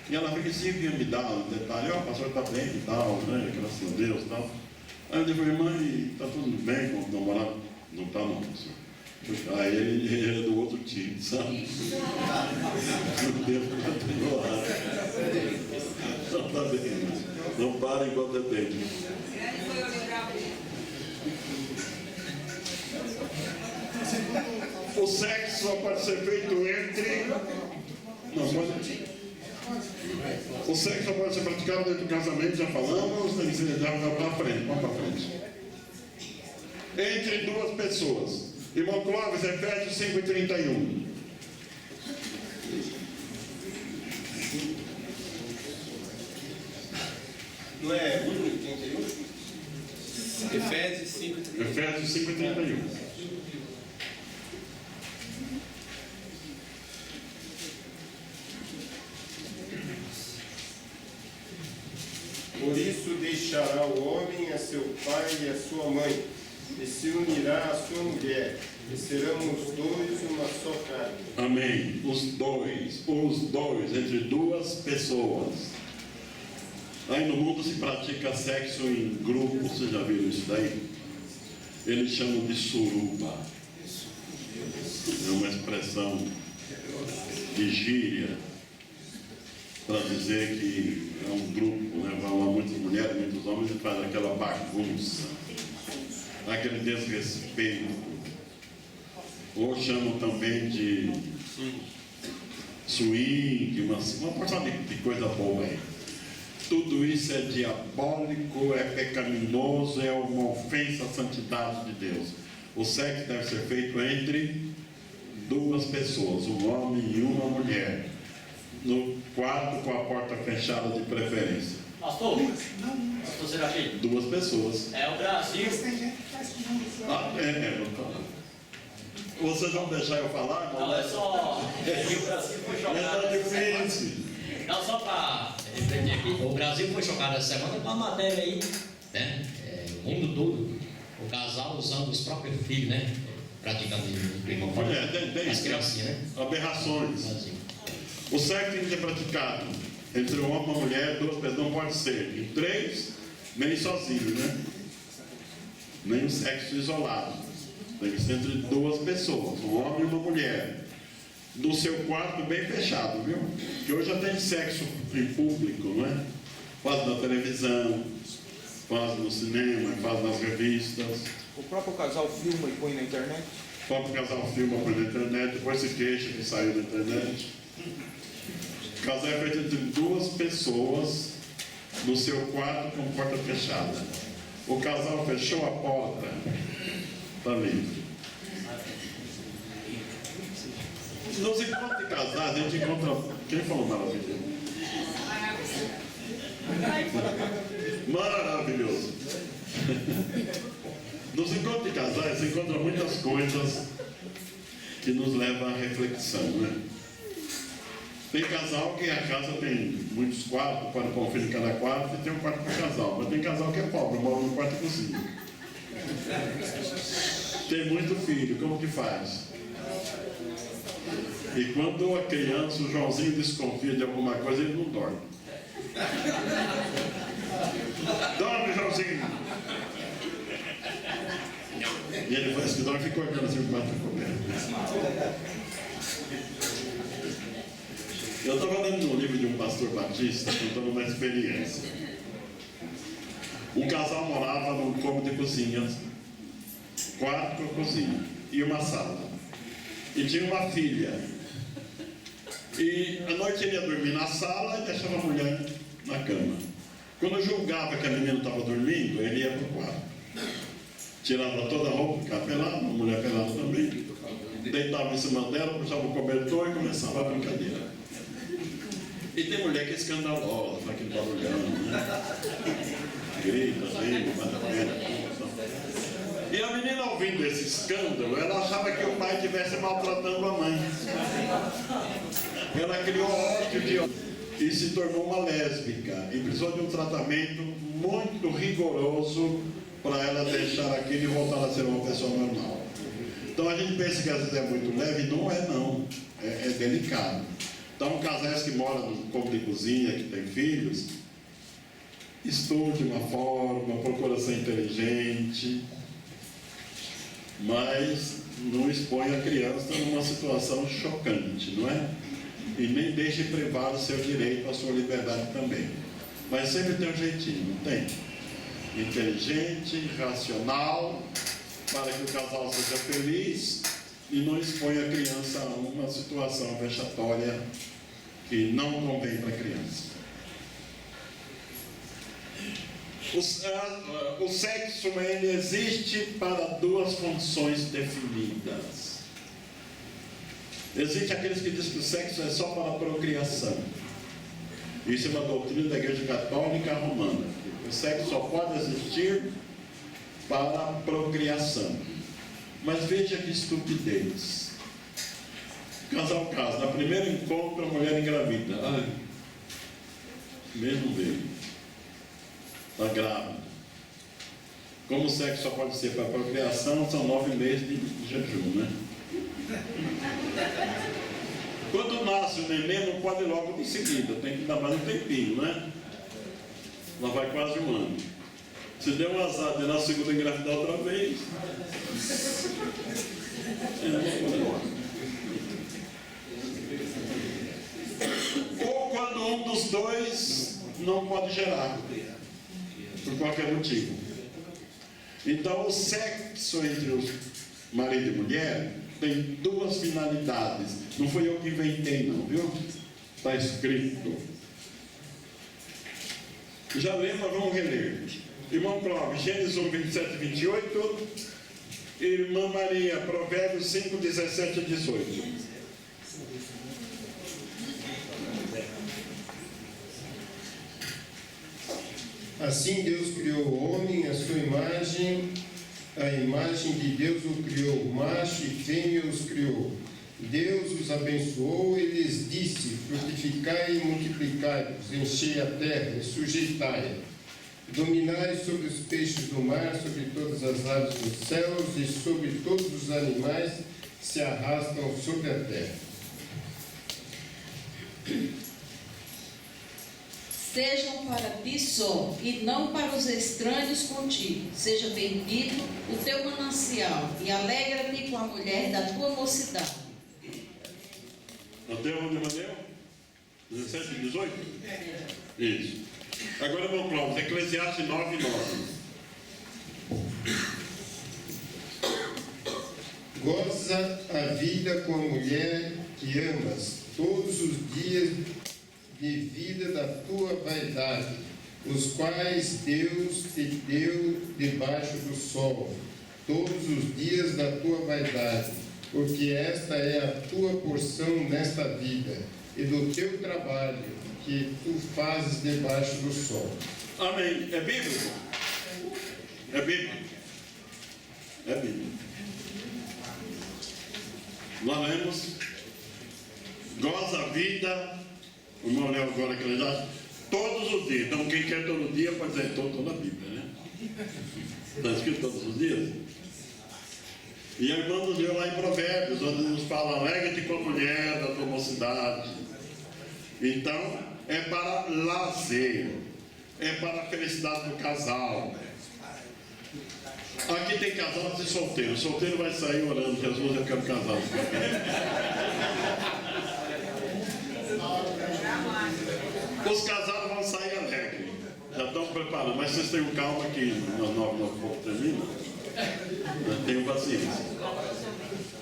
[SPEAKER 1] E ela veio assim, vinha me dar um detalhe, ó, o pastor está bem e tal, né? Graças a Deus e tal. Aí eu digo, irmã, está tudo bem com o namorado? Não está não, senhor. Aí ele é do outro time, sabe? Não deu para enrolar. Não está bem. Não para enquanto é tempo. O sexo só pode ser feito entre. Não, pode. O sexo só pode ser praticado dentro do casamento, já falamos, tem que ser dado para frente, vamos para frente. Entre duas pessoas. Irmão Clóvis, Efésios 5:31.
[SPEAKER 3] Não é 1:31?
[SPEAKER 4] Efésios 5:31.
[SPEAKER 1] Efésios 5:31.
[SPEAKER 3] Por isso deixará o homem a seu pai e a sua mãe, e se unirá à sua mulher, e serão os dois uma só carne.
[SPEAKER 1] Amém. Os dois, entre duas pessoas. Aí no mundo se pratica sexo em grupo, vocês já viram isso daí? Eles chamam de suruba. É uma expressão de gíria para dizer que é um grupo, né? Vão lá muitas mulheres, muitos homens e faz aquela bagunça, aquele desrespeito. Ou chamam também de swing, uma porção de coisa boa aí. Tudo isso é diabólico, é pecaminoso, é uma ofensa à santidade de Deus. O sexo deve ser feito entre duas pessoas, um homem e uma mulher, no quarto com a porta fechada de preferência.
[SPEAKER 11] Pastor Serafim,
[SPEAKER 1] Duas pessoas.
[SPEAKER 11] é o Brasil.
[SPEAKER 9] Mas tem gente que faz com o nome.
[SPEAKER 1] Vou falar. Vocês vão deixar eu falar?
[SPEAKER 11] Não, é só. O Brasil foi chocado.
[SPEAKER 1] É difícil.
[SPEAKER 11] Não, só para refletir aqui. O Brasil foi chocado essa semana com uma matéria aí, né? O mundo todo, o casal usando os próprios filhos, né? Praticando primo.
[SPEAKER 1] Tem
[SPEAKER 11] as criancinhas, né?
[SPEAKER 1] Aberrações. O sexo tem que ser praticado entre um homem e uma mulher, duas pessoas, não pode ser em três, nem sozinho, né? Nem o sexo isolado. Tem que ser entre duas pessoas, um homem e uma mulher. No seu quarto bem fechado, viu? Que hoje já tem sexo em público, não é? Faz na televisão, faz no cinema, faz nas revistas.
[SPEAKER 5] O próprio casal filma e põe na internet.
[SPEAKER 1] O próprio casal filma, põe na internet, depois se queixa que saiu na internet. O casal é feito entre duas pessoas no seu quarto com porta fechada. O casal fechou a porta, está livre. Nos encontros de casais, a gente encontra. Quem falou maravilhoso? Maravilhoso. Nos encontros de casais, se encontra muitas coisas que nos levam à reflexão, né? Tem casal que a casa tem muitos quartos, pode pôr um filho em cada quarto e tem um quarto para casal. Mas tem casal que é pobre, mora no quarto e cozinha. Tem muito filho, como que faz? E quando a criança, o Joãozinho desconfia de alguma coisa, ele não dorme. Dorme, Joãozinho! E ele faz que dorme e fica olhando assim o quarto comendo. Eu estava lendo um livro de um pastor batista contando uma experiência. Um casal morava num cômodo de cozinha, quarto com cozinha e uma sala. E tinha uma filha. E à noite ele ia dormir na sala e deixava a mulher na cama. Quando julgava que a menina estava dormindo, ele ia para o quarto. Tirava toda a roupa, ficava pelada, a mulher pelada também. Deitava em cima dela, puxava o cobertor e começava a brincadeira. E tem mulher que é escandalosa, faz aquele barulhão, né? Grita, briga, mata a pena. E a menina, ouvindo esse escândalo, ela achava que o pai estivesse maltratando a mãe. Ela criou ódio de ódio e se tornou uma lésbica. E precisou de um tratamento muito rigoroso para ela deixar aquilo e voltar a ser uma pessoa normal. Então a gente pensa que às vezes é muito leve, não é não. É delicado. Então casais que moram no cômodo de cozinha, que tem filhos, estude uma forma, procura ser inteligente. mas não expõe a criança numa situação chocante, não é? E nem deixe privar o seu direito, a sua liberdade também. Mas sempre tem um jeitinho, não tem? Inteligente, racional, para que o casal seja feliz e não exponha a criança a uma situação vexatória que não convém para a criança. O sexo, ele existe para duas funções definidas. Existe aqueles que dizem que o sexo é só para a procriação. Isso é uma doutrina da Igreja Católica Romana. O sexo só pode existir para a procriação. Mas veja que estupidez. O casal casa, no primeiro encontro a mulher engravida. Ai, mesmo veio. Está grávida. Como o sexo só pode ser para a procriação, são 9 meses de jejum, né? Quando nasce o neném, não pode ir logo em seguida, tem que dar mais um tempinho, né? Lá vai quase um ano. Se der um azar de na segunda engravidar outra vez, ou quando um dos dois não pode gerar, por qualquer motivo. Então, o sexo entre os marido e mulher tem duas finalidades. Não foi eu que inventei, não, viu? Está escrito. Já lembra, vamos reler. Irmão Clóvis, Gênesis 1, 27 e 28. Irmã Maria, Provérbios 5, 17 e 18.
[SPEAKER 3] Assim Deus criou o homem, a sua imagem, a imagem de Deus o criou, macho e fêmea os criou. Deus os abençoou e lhes disse: frutificai e multiplicai-vos, enchei a terra e sujeitai-a. Dominai sobre os peixes do mar, sobre todas as aves dos céus e sobre todos os animais que se arrastam sobre a terra.
[SPEAKER 2] Sejam para ti só, e não para os estranhos contigo. Seja bendito o teu manancial, e alegra-te com a mulher da tua mocidade.
[SPEAKER 1] Até onde, Manuel? 17 e 18? Isso. Agora, irmão Cláudio, Eclesiastes 9, 9.
[SPEAKER 3] Goza a vida com a mulher que amas, todos os dias de vida da tua vaidade, os quais Deus te deu debaixo do sol, todos os dias da tua vaidade, porque esta é a tua porção nesta vida, e do teu trabalho que tu fazes debaixo do sol.
[SPEAKER 1] Amém. É bíblico? É bíblico. É bíblico. Nós lemos: goza a vida, o irmão leu agora que ele já, todos os dias. Então, quem quer todo dia pode dizer toda na Bíblia, né? Está escrito todos os dias. E a irmã nos leu lá em Provérbios, onde nos fala: alegra-te com a mulher da tua mocidade. Então, é para lazer, é para a felicidade do casal. Aqui tem casal e solteiro. O solteiro vai sair orando: Jesus, eu quero casar. Os casados vão sair alegres. Já estão preparados, mas vocês tenham calma que nós 9 pouco termina. Tenham paciência.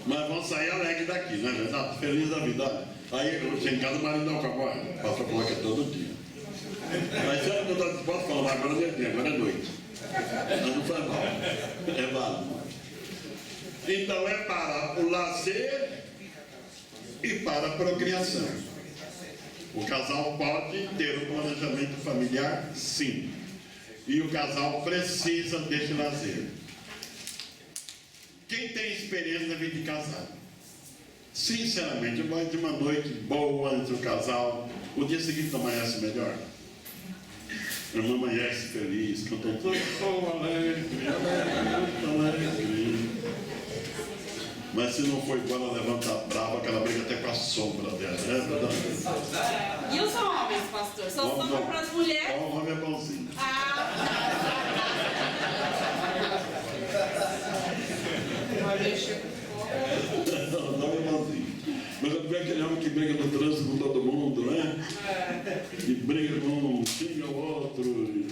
[SPEAKER 1] Mas vão sair alegres daqui, não é verdade? Feliz da vida. Aí eu chego em casa, o marido não acabou. Passa a colocar todo dia. Mas se ela não está disposta a falar, agora não é dia, agora é noite. Mas não faz mal. É válido. Então é para o lazer e para a procriação. O casal pode ter um planejamento familiar, sim. E o casal precisa desse lazer. Quem tem experiência na vida de casado? Sinceramente, vai de uma noite boa antes do casal, o dia seguinte amanhece melhor. A irmã amanhece feliz, cantando: sou alegre, alegre. Mas se não for igual, ela levanta brava, que ela briga até com a sombra dela, é verdade?
[SPEAKER 10] E os homens, pastor? Só sobra para as mulheres?
[SPEAKER 1] O homem é bonzinho. Não é bonzinho. Mas eu vejo aquele homem que briga no trânsito com todo mundo, né? E briga com um, xinga o outro.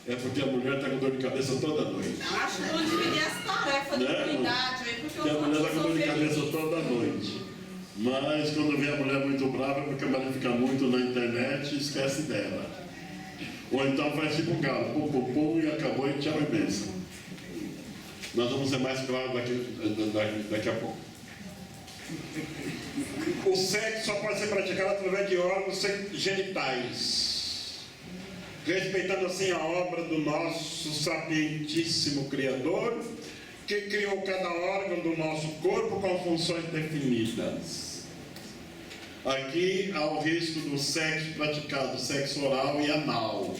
[SPEAKER 1] É porque a mulher está com dor de cabeça toda noite.
[SPEAKER 10] Acho que vão dividir as tarefas de cuidado aí, porque
[SPEAKER 1] a mulher está com dor de cabeça toda noite. Mas quando vê a mulher muito brava, é porque a mulher fica muito na internet e esquece dela. Ou então faz tipo um galo, pum, pum, pum, e acabou e tchau e benção. Nós vamos ser mais claros daqui a pouco. O sexo só pode ser praticado através de órgãos genitais, respeitando assim a obra do nosso sapientíssimo Criador, que criou cada órgão do nosso corpo com funções definidas. Aqui há o risco do sexo praticado, sexo oral e anal.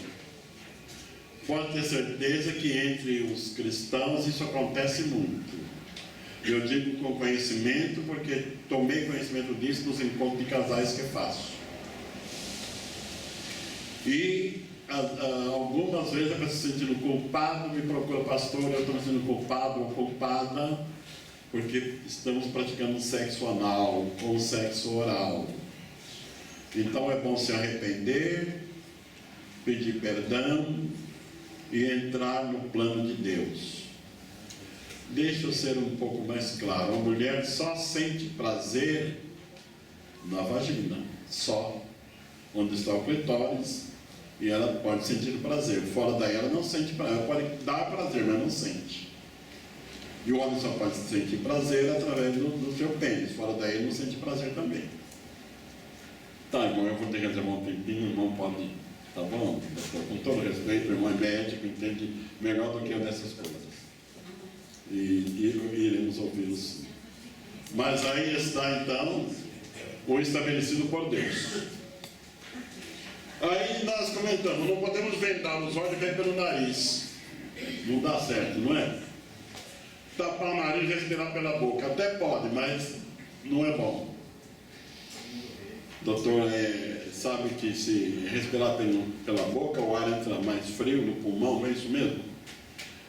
[SPEAKER 1] Pode ter certeza que entre os cristãos isso acontece muito. Eu digo com conhecimento porque tomei conhecimento disso nos encontros de casais que faço. E algumas vezes a pessoa se sentindo culpado, me procura, pastor, eu estou me sentindo culpado ou culpada porque estamos praticando sexo anal ou sexo oral. Então é bom se arrepender, pedir perdão e entrar no plano de Deus. Deixa eu ser um pouco mais claro. A mulher só sente prazer na vagina, só, onde está o clitóris, e ela pode sentir prazer. Fora daí ela não sente prazer. Ela pode dar prazer, mas não sente. E o homem só pode sentir prazer através do seu pênis. Fora daí ele não sente prazer também. Tá, irmão, eu vou ter que entrar um tempinho, irmão pode ir. Tá bom? Com todo respeito, o irmão é médico, entende melhor do que eu dessas coisas. E iremos ouvi-los. Mas aí está então o estabelecido por Deus. Aí nós comentamos, não podemos vendar os olhos e ver pelo nariz. Não dá certo, não é? Tapar o nariz e respirar pela boca. Até pode, mas não é bom. O doutor sabe que se respirar pela boca, o ar entra mais frio no pulmão, não é isso mesmo?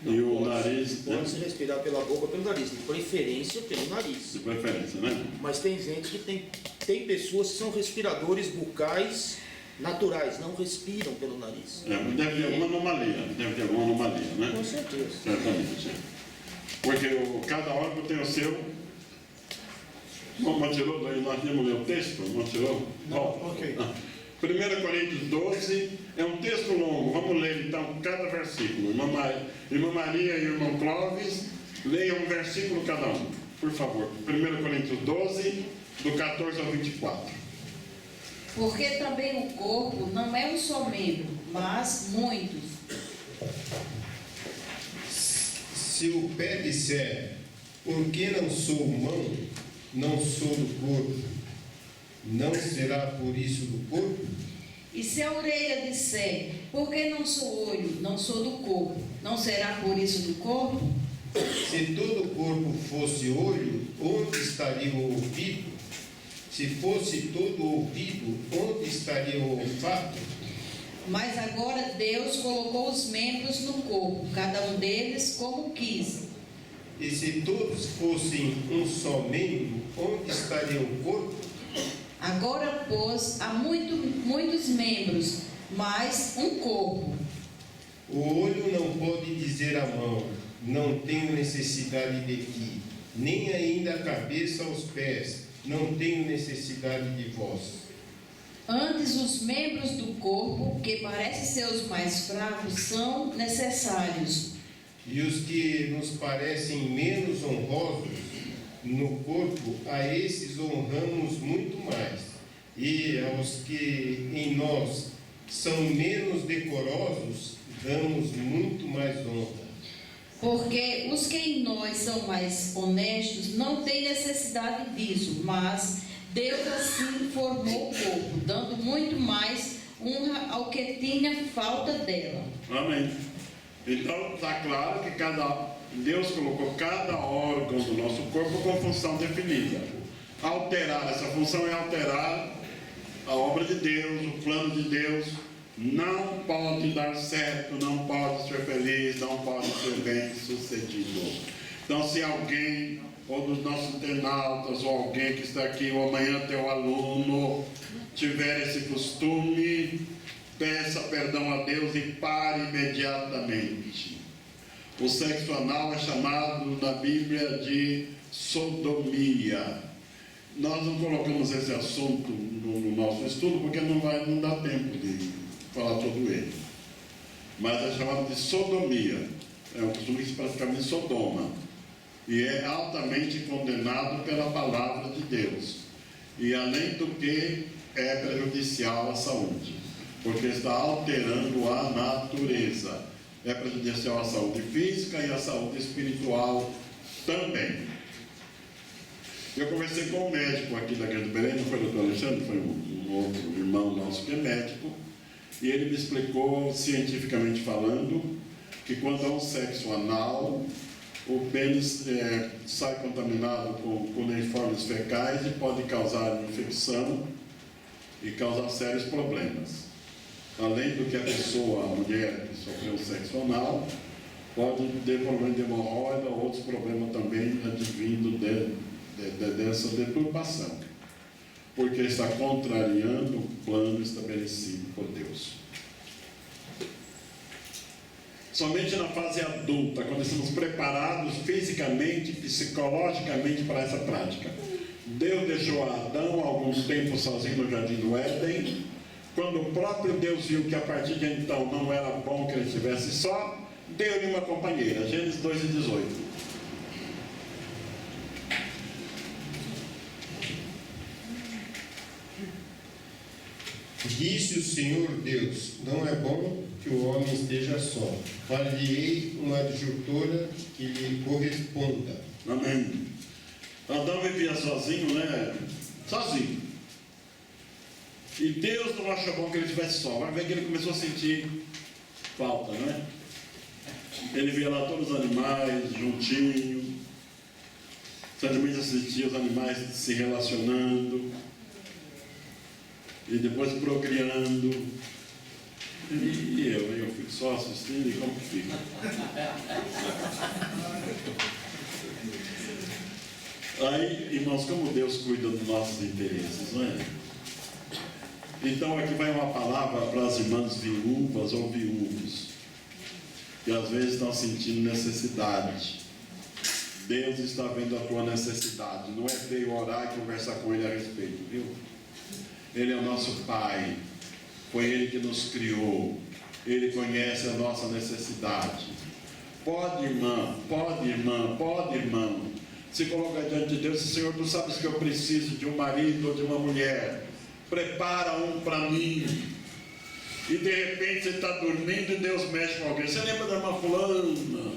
[SPEAKER 5] Não,
[SPEAKER 1] e o nariz...
[SPEAKER 5] Pode-se respirar pela boca ou pelo nariz, de preferência pelo nariz.
[SPEAKER 1] De preferência, né?
[SPEAKER 5] Mas tem gente que tem pessoas que são respiradores bucais naturais, não respiram pelo nariz.
[SPEAKER 1] Deve ter alguma anomalia, né?
[SPEAKER 5] Com certeza.
[SPEAKER 1] Certamente. Porque cada órgão tem o seu. Não tirou daí, nós tínhamos ler o texto? Não tirou?
[SPEAKER 5] Não, ok.
[SPEAKER 1] 1 Coríntios 12 é um texto longo. Vamos ler então cada versículo. Irmã Maria e irmão Clóvis, leiam um versículo cada um, por favor. 1 Coríntios 12, do 14 ao 24.
[SPEAKER 2] Porque também o corpo não é um só membro, mas muitos.
[SPEAKER 3] Se o pé disser, porque não sou mão, não sou do corpo, não será por isso do corpo?
[SPEAKER 2] E se a orelha disser, porque não sou olho, não sou do corpo, não será por isso do corpo?
[SPEAKER 3] Se todo o corpo fosse olho, onde estaria o ouvido? Se fosse todo o ouvido, onde estaria o olfato?
[SPEAKER 2] Mas agora Deus colocou os membros no corpo, cada um deles como quis.
[SPEAKER 3] E se todos fossem um só membro, onde estaria o corpo?
[SPEAKER 2] Agora, pois, há muitos membros, mas um corpo.
[SPEAKER 3] O olho não pode dizer à mão, não tenho necessidade de ti, nem ainda a cabeça aos pés, não tenho necessidade de vós.
[SPEAKER 2] Antes, os membros do corpo, que parecem ser os mais fracos, são necessários.
[SPEAKER 3] E os que nos parecem menos honrosos no corpo, a esses honramos muito mais. E aos que em nós são menos decorosos, damos muito mais honra.
[SPEAKER 2] Porque os que em nós são mais honestos não têm necessidade disso, mas Deus assim formou o corpo, dando muito mais honra ao que tinha falta dela.
[SPEAKER 1] Amém. Então está claro que Deus colocou cada órgão do nosso corpo com função definida. Alterar essa função é alterar a obra de Deus, o plano de Deus. Não pode dar certo, não pode ser feliz, não pode ser bem sucedido. Então, se alguém, ou dos nossos internautas, ou alguém que está aqui, ou amanhã teu aluno, tiver esse costume, peça perdão a Deus e pare imediatamente. O sexo anal é chamado na Bíblia de sodomia. Nós não colocamos esse assunto no nosso estudo porque não dá tempo de falar todo ele. Mas é chamado de sodomia. É um costume que se praticava em Sodoma. E é altamente condenado pela palavra de Deus. E além do que é prejudicial à saúde, porque está alterando a natureza. É prejudicial à saúde física e à saúde espiritual também. Eu conversei com um médico aqui da Grande Belém, não foi o doutor Alexandre, foi um outro irmão nosso que é médico, e ele me explicou, cientificamente falando, que quando há um sexo anal, o pênis sai contaminado com cuneiformes fecais e pode causar infecção e causar sérios problemas. Além do que a pessoa, a mulher que sofreu sexo anal, pode ter problema de hemorroida ou outros problemas também advindo dessa deturpação, porque está contrariando o plano estabelecido por Deus. Somente na fase adulta, quando estamos preparados fisicamente, psicologicamente para essa prática. Deus deixou Adão algum tempo sozinho no jardim do Éden. Quando o próprio Deus viu que a partir de então não era bom que ele estivesse só, deu-lhe uma companheira. Gênesis 2:18.
[SPEAKER 3] Disse o Senhor Deus: não é bom que o homem esteja só. Far-lhe-ei uma adjutora que lhe corresponda.
[SPEAKER 1] Amém. Adão vivia sozinho, né? Sozinho. E Deus não achou bom que ele estivesse só. Vai ver que ele começou a sentir falta, né? Ele via lá todos os animais juntinho. Certamente assistia os animais se relacionando. E depois procriando. E eu fico só assistindo, e como que fica? Aí, irmãos, como Deus cuida dos nossos interesses, não é? Então aqui vai uma palavra para as irmãs viúvas ou viúvos, que às vezes estão sentindo necessidade. Deus está vendo a tua necessidade. Não é feio orar e conversar com Ele a respeito, viu? Ele é o nosso Pai. Foi Ele que nos criou. Ele conhece a nossa necessidade. Pode, irmã, pode, irmã, pode, irmão. Se coloca diante de Deus, Senhor, tu sabes que eu preciso de um marido ou de uma mulher. Prepara um para mim. E de repente você está dormindo e Deus mexe com alguém. Você lembra da irmã fulana?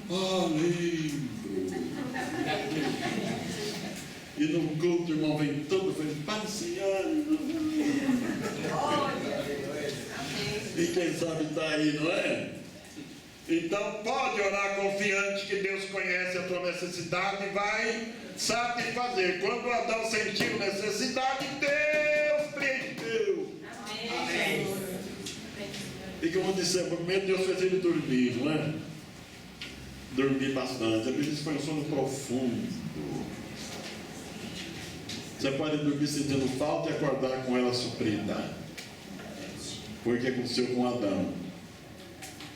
[SPEAKER 1] Ah, lembro. E no culto o irmão vem todo feliz. Pai, Senhor. E quem sabe está aí, não é? Então pode orar confiante que Deus conhece a tua necessidade e vai satisfazer. Quando Adão sentiu necessidade, Deus preencheu. Amém. E como dissemos, primeiro Deus fez ele dormir, não é? Dormir bastante. A Bíblia diz que foi um sono profundo. Você pode dormir sentindo falta e acordar com ela suprida. Porque aconteceu com Adão.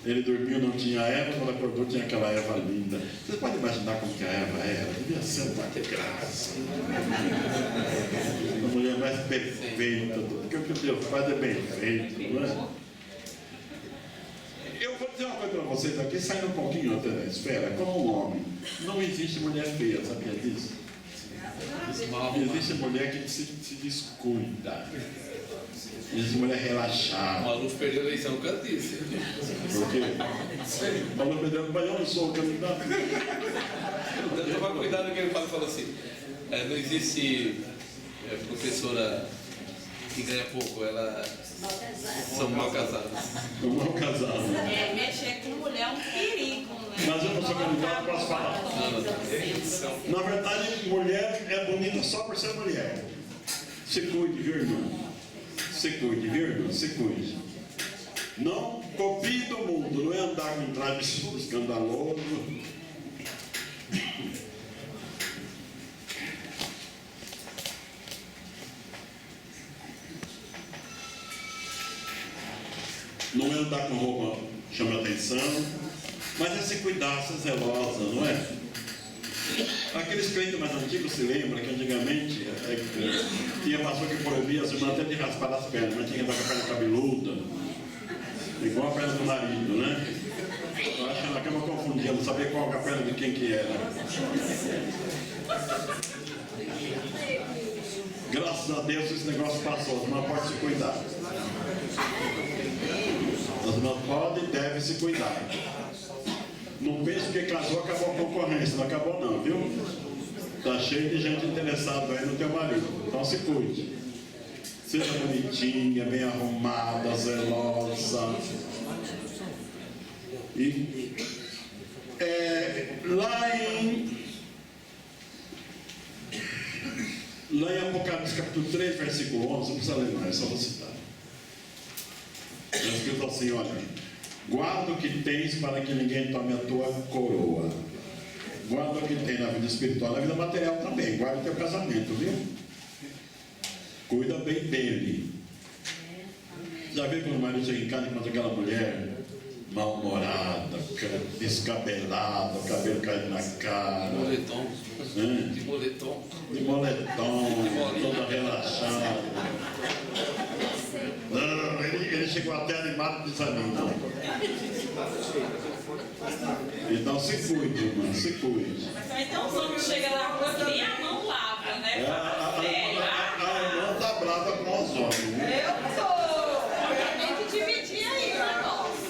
[SPEAKER 1] Ele dormiu, não tinha Eva, quando acordou tinha aquela Eva linda. Você pode imaginar como que a Eva era? Devia ser uma graça. A mulher mais perfeita, porque o que Deus faz é bem feito, não é? Eu vou dizer uma coisa para vocês aqui, saindo um pouquinho até da esfera, como um homem. Não existe mulher feia, sabia disso? Existe mulher que se descuida. Existe mulher relaxada.
[SPEAKER 4] O Maluf perdeu a eleição por causa disso.
[SPEAKER 1] Por quê? O Maluf perdeu, mas eu não sou o candidato.
[SPEAKER 4] Toma cuidado que ele falou assim. Não existe professora que ganha pouco, ela são mal casadas.
[SPEAKER 1] São mal casadas.
[SPEAKER 10] Mexer com mulher é um perigo, né?
[SPEAKER 1] Mas eu não sou candidato, posso falar. Na verdade, mulher é bonita só por ser mulher. Se cuide, viu, irmão? Se cuide, viu, irmão? Se cuide. Não copie do mundo, não é andar com traje escandaloso. Não é andar com roupa que chama atenção, mas é se cuidar, ser zelosa, não é? Aqueles crentes mais antigos se lembram que antigamente tinha pastor que proibia as irmãs até de raspar as pernas, mas tinha que andar com a perna cabeluda, igual a perna do marido, né? Eu acho que ela acaba confundindo, não sabia qual a perna de quem que era. Graças a Deus esse negócio passou, as irmãs podem se cuidar. As irmãs podem e devem se cuidar. Não pense que casou, acabou a concorrência. Não acabou não, viu? Está cheio de gente interessada aí no teu marido. Então se cuide. Seja bonitinha, bem arrumada, zelosa. E lá em Apocalipse capítulo 3, versículo 11, não precisa ler mais, só vou citar. Está escrito assim, olha: guarda o que tens para que ninguém tome a tua coroa. Guarda o que tem na vida espiritual, na vida material também. Guarda o teu casamento, viu? Cuida bem dele. Já viu quando o marido chega em casa e encontra aquela mulher mal-humorada, descabelada, o cabelo caindo na cara, de moletom, toda relaxada. Não, ele chegou até animado e disse a mim, não. Então se cuide, irmão, se cuide.
[SPEAKER 10] Então os homens chegam lá com nem a mão lava, né?
[SPEAKER 1] A irmã está brava com os homens.
[SPEAKER 10] Eu sou. Tem que dividir aí o negócio.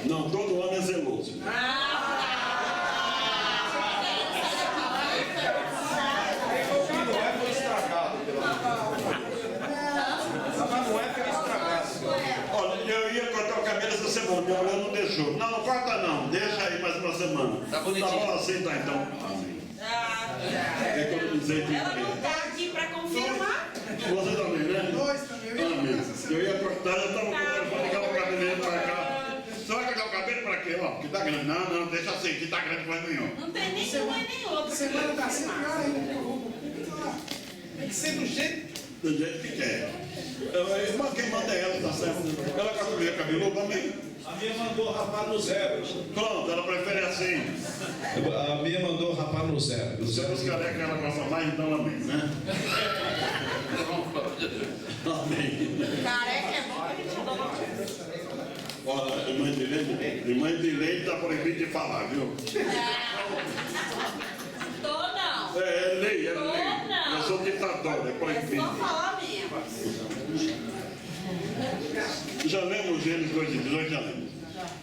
[SPEAKER 1] Não, todo homem é zeloso.
[SPEAKER 5] Não é por estragado, pelo amor de Deus. Não é por estragado.
[SPEAKER 1] Olha, eu ia cortar o cabelo essa semana, minha mulher não deixou. Não, não corta não, deixa aí mais uma semana.
[SPEAKER 4] Tá bonitinho.
[SPEAKER 1] Tá bom assim, tá então. Amém. Economizei tempo.
[SPEAKER 10] Ela não está aqui para confirmar.
[SPEAKER 1] Você também, né? Nós também. Amém. Eu ia cortar, eu estava cortando para ligar o cabelo para cá. Você vai cortar o cabelo para quê? Ó, que tá grande. Não, não, deixa assim, que tá grande mais nenhum.
[SPEAKER 10] Não tem nem um nem outro.
[SPEAKER 9] Semana tá assim, tem que ser do jeito.
[SPEAKER 1] Do jeito que quer. Mas quem manda é ela, tá certo? Ela com a mulher cabeluda também.
[SPEAKER 12] A minha mandou rapar no zero.
[SPEAKER 1] Pronto, ela prefere assim.
[SPEAKER 12] A minha mandou rapar no zero.
[SPEAKER 1] Você é os carecas, ela gosta mais, então amém, né? Amém.
[SPEAKER 10] Careca é bom que a gente adora.
[SPEAKER 1] Olha, irmã de leite está proibido de falar, viu?
[SPEAKER 10] Tô não.
[SPEAKER 1] É lei, é lei.
[SPEAKER 10] Não.
[SPEAKER 1] Eu sou ditador, é proibido.
[SPEAKER 10] É só falar mesmo.
[SPEAKER 1] Já lemos Gênesis 2:18, já lemos.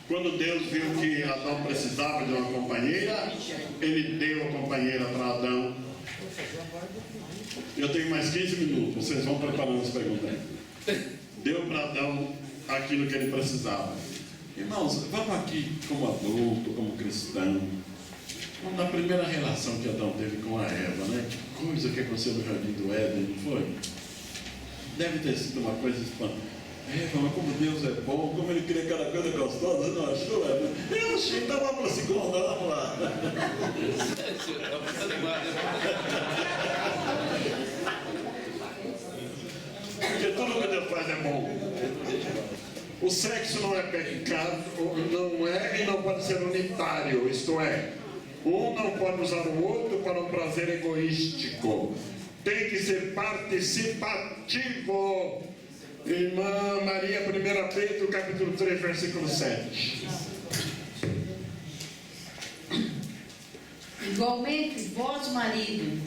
[SPEAKER 1] Quando Deus viu que Adão precisava de uma companheira, ele deu a companheira para Adão. Eu tenho mais 15 minutos, vocês vão preparando as perguntas aí. Deu para Adão aquilo que ele precisava. Irmãos, vamos aqui como adulto, como cristão. Vamos na primeira relação que Adão teve com a Eva, né? Que coisa que aconteceu no jardim do Éden, não foi? Deve ter sido uma coisa espantosa. Eva, mas como Deus é bom, como ele queria cada coisa gostosa, não achou, Eva? Eu achei, então vamos para a segunda, vamos lá. Porque tudo que Deus faz é bom. O sexo não é pecado, não é e não pode ser unitário, isto é, um não pode usar o outro para um prazer egoístico. Tem que ser participativo. Irmã Maria, 1 Pedro, capítulo 3, versículo 7.
[SPEAKER 2] Igualmente, vós, marido,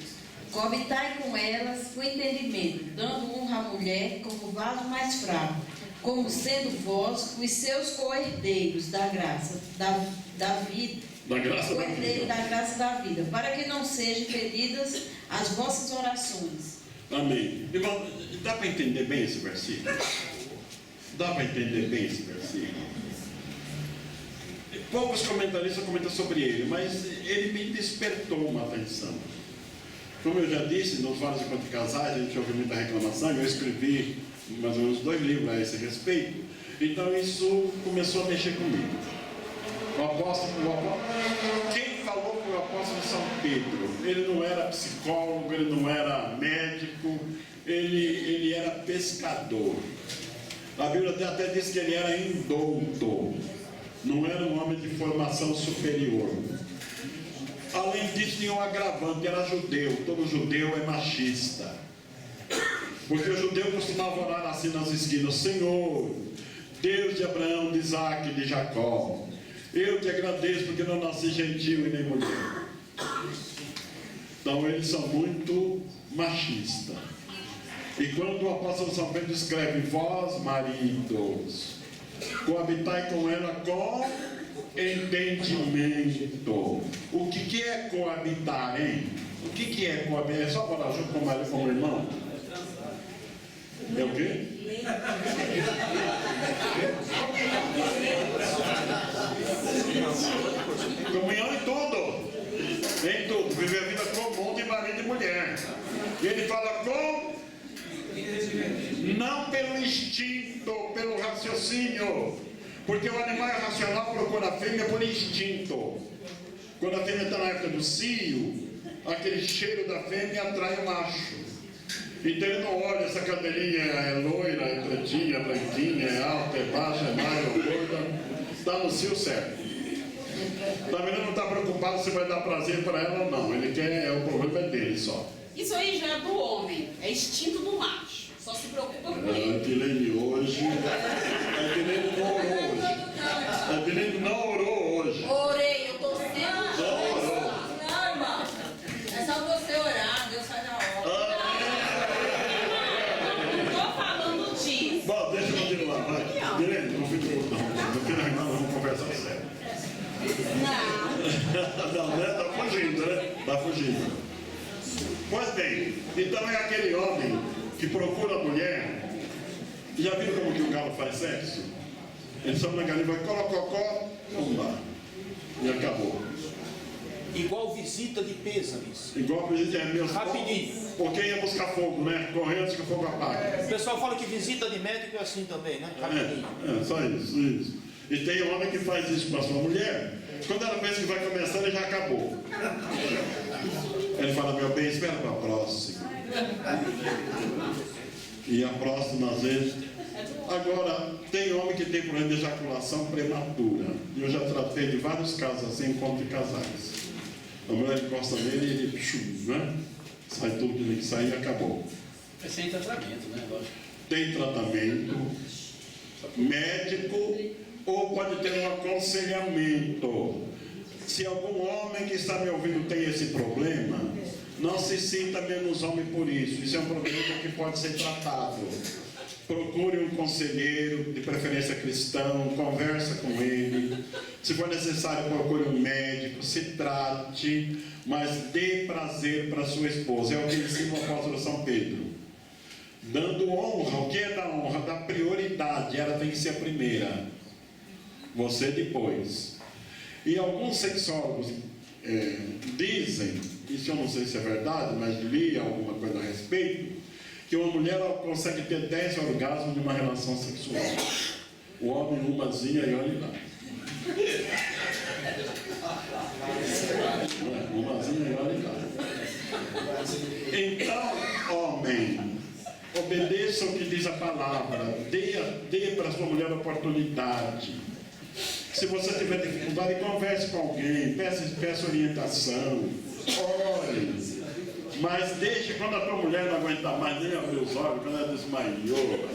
[SPEAKER 2] coabitai com elas com entendimento, dando honra à mulher como vaso mais fraco, como sendo vós os seus co-herdeiros da graça, da vida, co-herdeiro da graça da vida, para que não sejam impedidas as vossas orações.
[SPEAKER 1] Amém. Irmão, dá para entender bem esse versículo? Dá para entender bem esse versículo? Poucos comentaristas comentam sobre ele, mas ele me despertou uma atenção. Como eu já disse, nos vários encontros de casais, a gente ouve muita reclamação, eu escrevi mais ou menos 2 livros a esse respeito, então isso começou a mexer comigo. Quem falou com o apóstolo São Pedro. Ele não era psicólogo, ele não era médico, ele era pescador. A Bíblia até diz que ele era indouto, não era um homem de formação superior. Além disso, tinha um agravante, era judeu. Todo judeu é machista. Porque o judeu costumava orar assim nas esquinas: Senhor, Deus de Abraão, de Isaac e de Jacó, eu te agradeço porque não nasci gentil e nem mulher. Então eles são muito machistas. E quando o apóstolo São Pedro escreve: vós, maridos, coabitai com ela com entendimento. O que é coabitar, hein? O que é coabitar? É só morar junto com o marido, com o irmão? É o quê? Comunhão em tudo. Em tudo. Viver a vida comum de marido e mulher. E ele fala com... não pelo instinto, pelo raciocínio. Porque o animal irracional procura a fêmea por instinto. Quando a fêmea está na época do cio, aquele cheiro da fêmea atrai o macho. Então ele não olha se a cadeirinha é loira, é pretinha, é branquinha, é alta, é baixa, é magra, é gorda. Está no cio certo. Também não está preocupado se vai dar prazer para ela ou não. Ele quer, o problema é dele só.
[SPEAKER 10] Isso aí já é do homem, é instinto do macho. Só se preocupa com ele.
[SPEAKER 1] A Edilene hoje. A Edilene não orou hoje. A Edilene não orou hoje.
[SPEAKER 10] Orei, eu estou sendo.
[SPEAKER 1] Não orou.
[SPEAKER 10] Não, irmão. É só você orar, Deus faz a obra. Não estou falando disso.
[SPEAKER 1] Bom, deixa eu continuar, vai. Edilene, não fique preocupado. No final nós vamos conversar sério. Não, né? Está fugindo, né? Está fugindo. Pois bem, então é aquele homem que procura a mulher. Já viram como que o galo faz sexo? Ele sobe na galinha e vai colococó, pumba. E acabou.
[SPEAKER 5] Igual visita de pêsames.
[SPEAKER 1] Igual visita é mesmo.
[SPEAKER 5] Rapidinho.
[SPEAKER 1] Porque ia buscar fogo, né? Correndo antes que o fogo apague.
[SPEAKER 5] O pessoal fala que visita de médico é assim também, né? Rapidinho.
[SPEAKER 1] É, só isso. E tem homem que faz isso com a sua mulher. Quando ela pensa que vai começar, ele já acabou. Ele fala: meu bem, espera para a próxima. E a próxima, às vezes. Agora, tem homem que tem problema de ejaculação prematura. E eu já tratei de vários casos assim, encontro de casais. A mulher encosta nele e ele, né? Sai tudo que tem que sair e acabou.
[SPEAKER 11] É sem tratamento, né? Lógico.
[SPEAKER 1] Tem tratamento médico ou pode ter um aconselhamento. Se algum homem que está me ouvindo tem esse problema, não se sinta menos homem por isso. Isso é um problema que pode ser tratado. Procure um conselheiro, de preferência cristão, conversa com ele. Se for necessário, procure um médico, se trate, mas dê prazer para sua esposa. É o que ensina o apóstolo São Pedro. Dando honra. O que é da honra? Da prioridade. Ela tem que ser a primeira. Você depois. E alguns sexólogos dizem, isso eu não sei se é verdade, mas li alguma coisa a respeito, que uma mulher ela consegue ter 10 orgasmos de uma relação sexual. O homem umazinha e olha lá. Umazinha e olha lá. Então, homem, obedeça o que diz a palavra. Dê para sua mulher a oportunidade. Se você tiver dificuldade, converse com alguém, peça orientação, ore. Mas deixe quando a tua mulher não aguentar mais, nem abrir os olhos, quando ela desmaiou.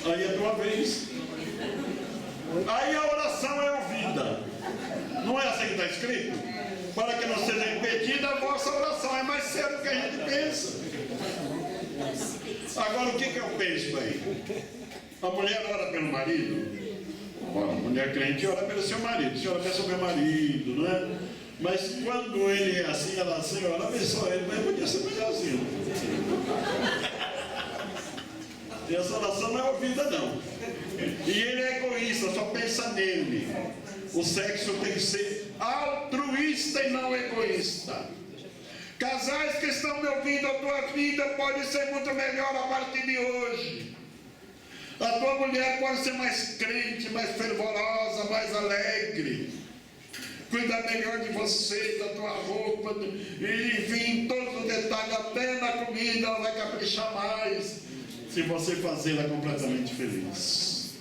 [SPEAKER 1] Aí é a tua vez. Aí a oração é ouvida. Não é assim que está escrito? Para que não seja impedida a vossa oração. É mais sério do que a gente pensa. Agora, o que eu penso aí? A mulher ora pelo marido. A mulher crente ora pelo seu marido. A senhora pensa o meu marido, não é? Mas quando ele é assim, ela assim, ela abençoa ele, mas podia ser melhorzinho. E essa oração não é ouvida, não. E ele é egoísta, só pensa nele. O sexo tem que ser altruísta e não egoísta. Casais que estão me ouvindo, a tua vida pode ser muito melhor a partir de hoje. A tua mulher pode ser mais crente, mais fervorosa, mais alegre. cuidar melhor de você, da tua roupa, e, enfim, todos os detalhes, até na comida ela vai caprichar mais, se você fazê-la completamente feliz.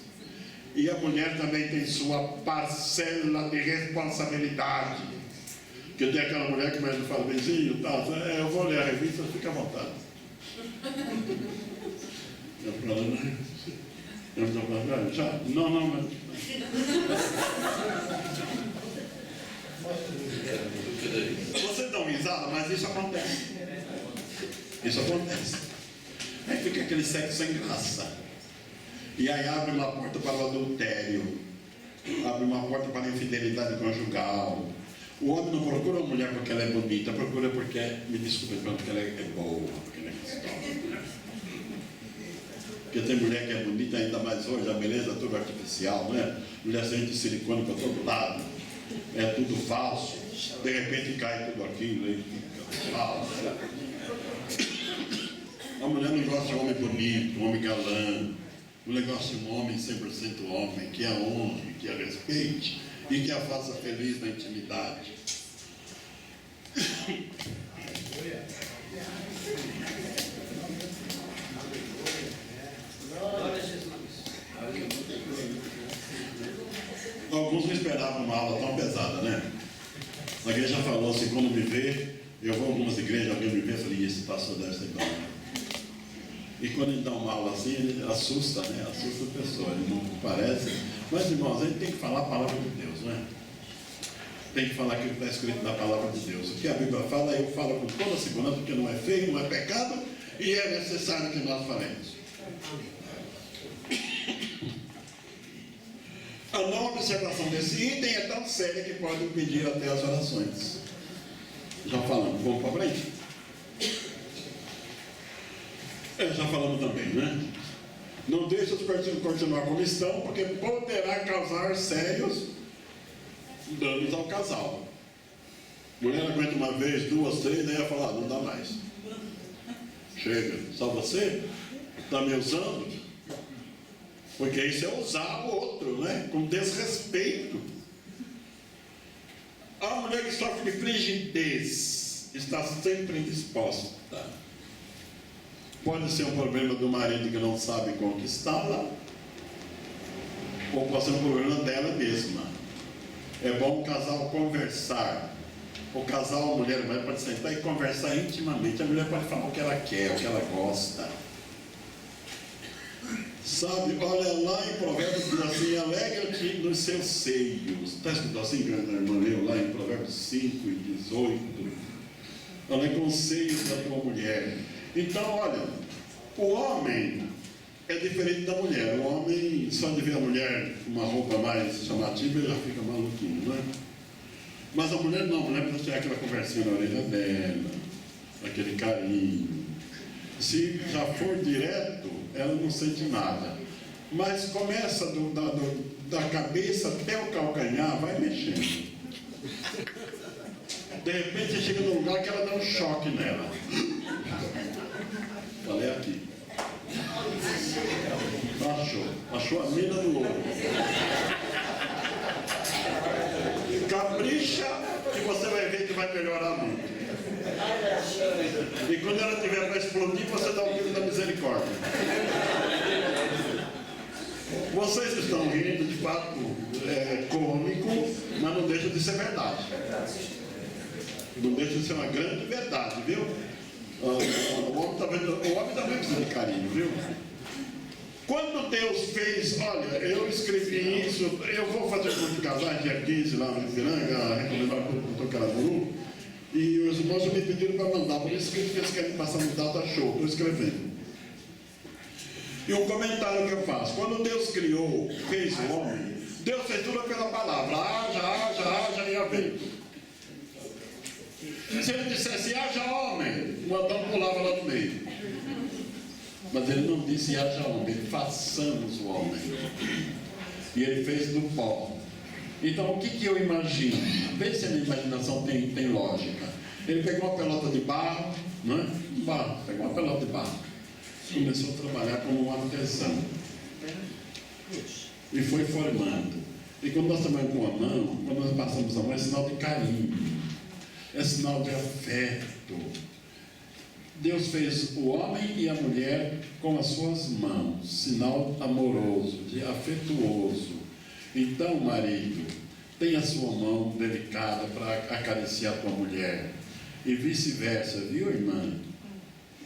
[SPEAKER 1] E a mulher também tem sua parcela de responsabilidade. Porque tem aquela mulher que mais fala, beijinho, tá, eu vou ler a revista, fica à vontade. Eu estou falando, já? Não, mas... Vocês dão risada, mas isso acontece. Isso acontece. Aí fica aquele sexo sem graça. E aí abre uma porta para o adultério. Abre uma porta para a infidelidade conjugal. O homem não procura uma mulher porque ela é bonita, procura porque, me desculpe, porque ela é boa, porque ela é gostosa. Porque tem mulher que é bonita ainda mais hoje, a beleza é tudo artificial, né? Mulher sem de silicone para todo lado, é tudo falso. De repente cai tudo aquilo e fica falso. A mulher não gosta de um homem bonito, um homem galã. O negócio de um homem 100% homem, que a honre, que a respeite e que a faça feliz na intimidade. Alguns não esperavam uma aula tão pesada, né? A igreja falou assim, quando me vê, eu vou a algumas igrejas, alguém me vê e falei, esse pastor deve ser bom. E quando ele dá uma aula assim, ele assusta, né? Assusta a pessoa, ele não parece. Mas, irmãos, a gente tem que falar a palavra de Deus, não é? Tem que falar aquilo que está escrito na palavra de Deus. O que a Bíblia fala, eu falo com toda a segurança, porque não é feio, não é pecado, e é necessário que nós falemos. A não observação desse item é tão séria que pode impedir até as orações. Já falamos, vamos para frente? Já falamos também, né? Não deixe de continuar como estão, porque poderá causar sérios danos ao casal. Mulher aguenta uma vez, duas, três, daí ela fala, não dá mais. Chega, só você? Está me usando? Porque isso é usar o outro, né? Com desrespeito. A mulher que sofre de frigidez está sempre indisposta. Pode ser um problema do marido que não sabe conquistá-la, ou pode ser um problema dela mesma. É bom o casal conversar. O casal, a mulher pode sentar e conversar intimamente. A mulher pode falar o que ela quer, o que ela gosta. Sabe, olha lá em Provérbios, diz assim, alegra-te nos seus seios. Está escrito assim, grande irmã, leu lá em Provérbios 5 e 18. Alegra com os seios da tua mulher. Então, olha, o homem é diferente da mulher. O homem, só de ver a mulher com uma roupa mais chamativa, ele já fica maluquinho, não é? Mas a mulher não, a mulher precisa ter aquela conversinha na orelha dela, aquele carinho. Se já for direto, ela não sente nada. Mas começa da cabeça até o calcanhar, vai mexendo. De repente chega num lugar que ela dá um choque nela. Falei aqui. Achou a mina do ouro. Capricha que você vai ver que vai melhorar muito. E quando ela tiver para explodir, você dá o grito da misericórdia. Vocês estão rindo, de fato, é cômico, mas não deixa de ser verdade. Não deixa de ser uma grande verdade, viu? O homem também precisa de carinho, viu? Quando Deus fez, olha, eu escrevi isso, eu vou fazer um curso de casais dia 15 lá no Ipiranga, recomendar o doutor Caraburu, e os irmãos me pediram para mandar, por isso que eles querem passar no data show, estou escrevendo. E um comentário que eu faço, quando Deus criou, fez o homem, Deus fez tudo pela palavra, haja e haver. Se ele dissesse, haja homem, o Adão pulava lá no meio. Mas ele não disse, haja homem, façamos o homem. E ele fez do pó. Então, o que eu imagino? Vê se a minha imaginação tem lógica. Ele pegou uma pelota de barro, não é? Pegou uma pelota de barro. Começou a trabalhar como um artesão. E foi formando. E quando nós tomamos com a mão, quando nós passamos a mão, é sinal de carinho, é sinal de afeto. Deus fez o homem e a mulher com as suas mãos, sinal amoroso, de afetuoso. Então, marido, tenha a sua mão delicada para acariciar a tua mulher. E vice-versa, viu, irmã?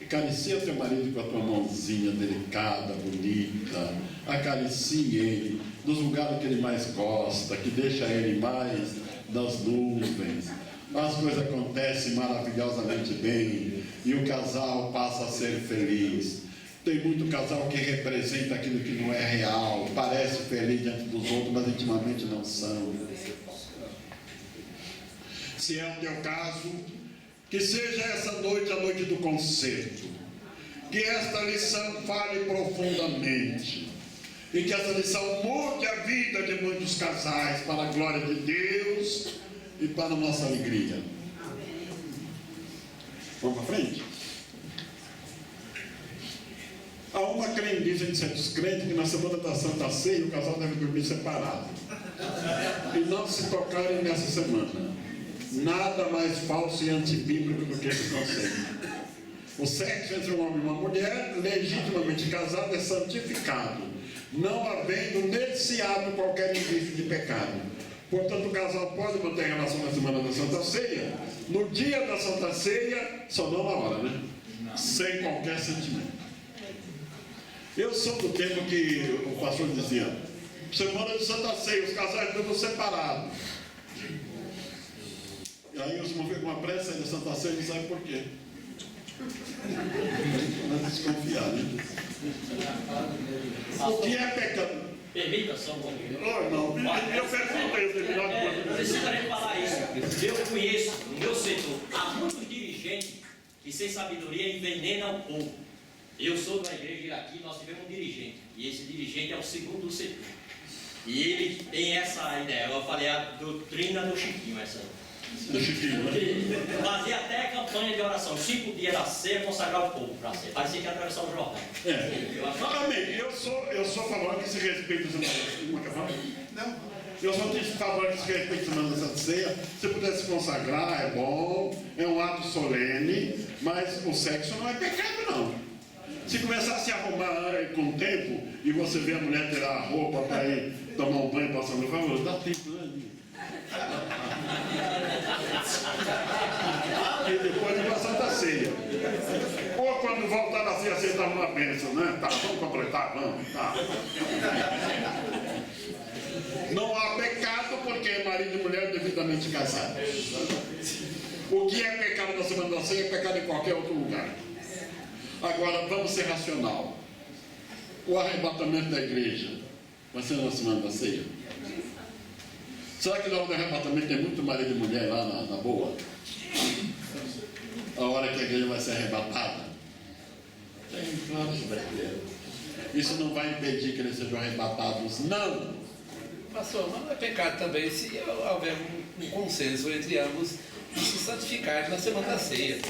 [SPEAKER 1] Acaricia teu marido com a tua mãozinha delicada, bonita. Acaricie ele nos lugares que ele mais gosta, que deixa ele mais nas nuvens. As coisas acontecem maravilhosamente bem e o casal passa a ser feliz. Tem muito casal que representa aquilo que não é real, parece feliz diante dos outros, mas intimamente não são. Se é o teu caso, que seja essa noite a noite do concerto, que esta lição fale profundamente e que essa lição mude a vida de muitos casais para a glória de Deus e para a nossa alegria. Vamos para frente? Há uma crendice de certos crentes que na semana da Santa Ceia o casal deve dormir separado e não se tocarem nessa semana. Nada mais falso e antibíblico do que esse conceito. O sexo entre um homem e uma mulher legitimamente casado é santificado, não havendo nesse ato qualquer indício de pecado. Portanto, o casal pode manter relação na semana da Santa Ceia, no dia da Santa Ceia, só não na hora, né? Sem qualquer sentimento. Eu sou do tempo que o pastor dizia, semana de Santa Ceia, os casais ficam separados. E aí os irmãos ficam com uma pressa aí da Santa Ceia, não sabe por quê. Mas desconfiar, né? O que é pecado?
[SPEAKER 11] Permita só um pouquinho.
[SPEAKER 1] Oh, não, eu pergunto isso.
[SPEAKER 11] Não precisa nem falar isso. Eu conheço, no meu setor, há muitos dirigentes que sem sabedoria envenenam o povo. Eu sou da igreja de Iraqui, nós tivemos um dirigente. E esse dirigente é o segundo do setor. E ele tem essa ideia. Eu falei a doutrina do Chiquinho, essa.
[SPEAKER 1] Do Chiquinho, né?
[SPEAKER 11] Fazia até campanha de oração. 5 dias da ceia, consagrar o povo para a ceia. Parecia que ia atravessar o Jordão.
[SPEAKER 1] Amém. Eu sou a favor que se respeite os Não. Eu sou a favor que se respeite a Semana da Santa Ceia. Se pudesse consagrar, é bom, é um ato solene, mas o sexo não é pecado, não. Se começar a se arrumar com o tempo e você vê a mulher tirar a roupa para ir tomar um banho, passando o favor, dá tempo, né? E depois de uma Santa Ceia. Ou quando voltar da ceia, você dá uma bênção, né? Tá, vamos completar, vamos. Tá. Não há pecado porque é marido e mulher devidamente casados. O que é pecado na Semana da Ceia é pecado em qualquer outro lugar. Agora, vamos ser racional. O arrebatamento da igreja vai ser na Semana da Ceia? Será que na hora do arrebatamento tem muito marido e mulher lá na boa? A hora que a igreja vai ser arrebatada? Tem, claro que vai ter. Isso não vai impedir que eles sejam arrebatados, não.
[SPEAKER 4] Pastor, mas não é pecado também se houver um consenso entre ambos e se santificar na Semana da Ceia.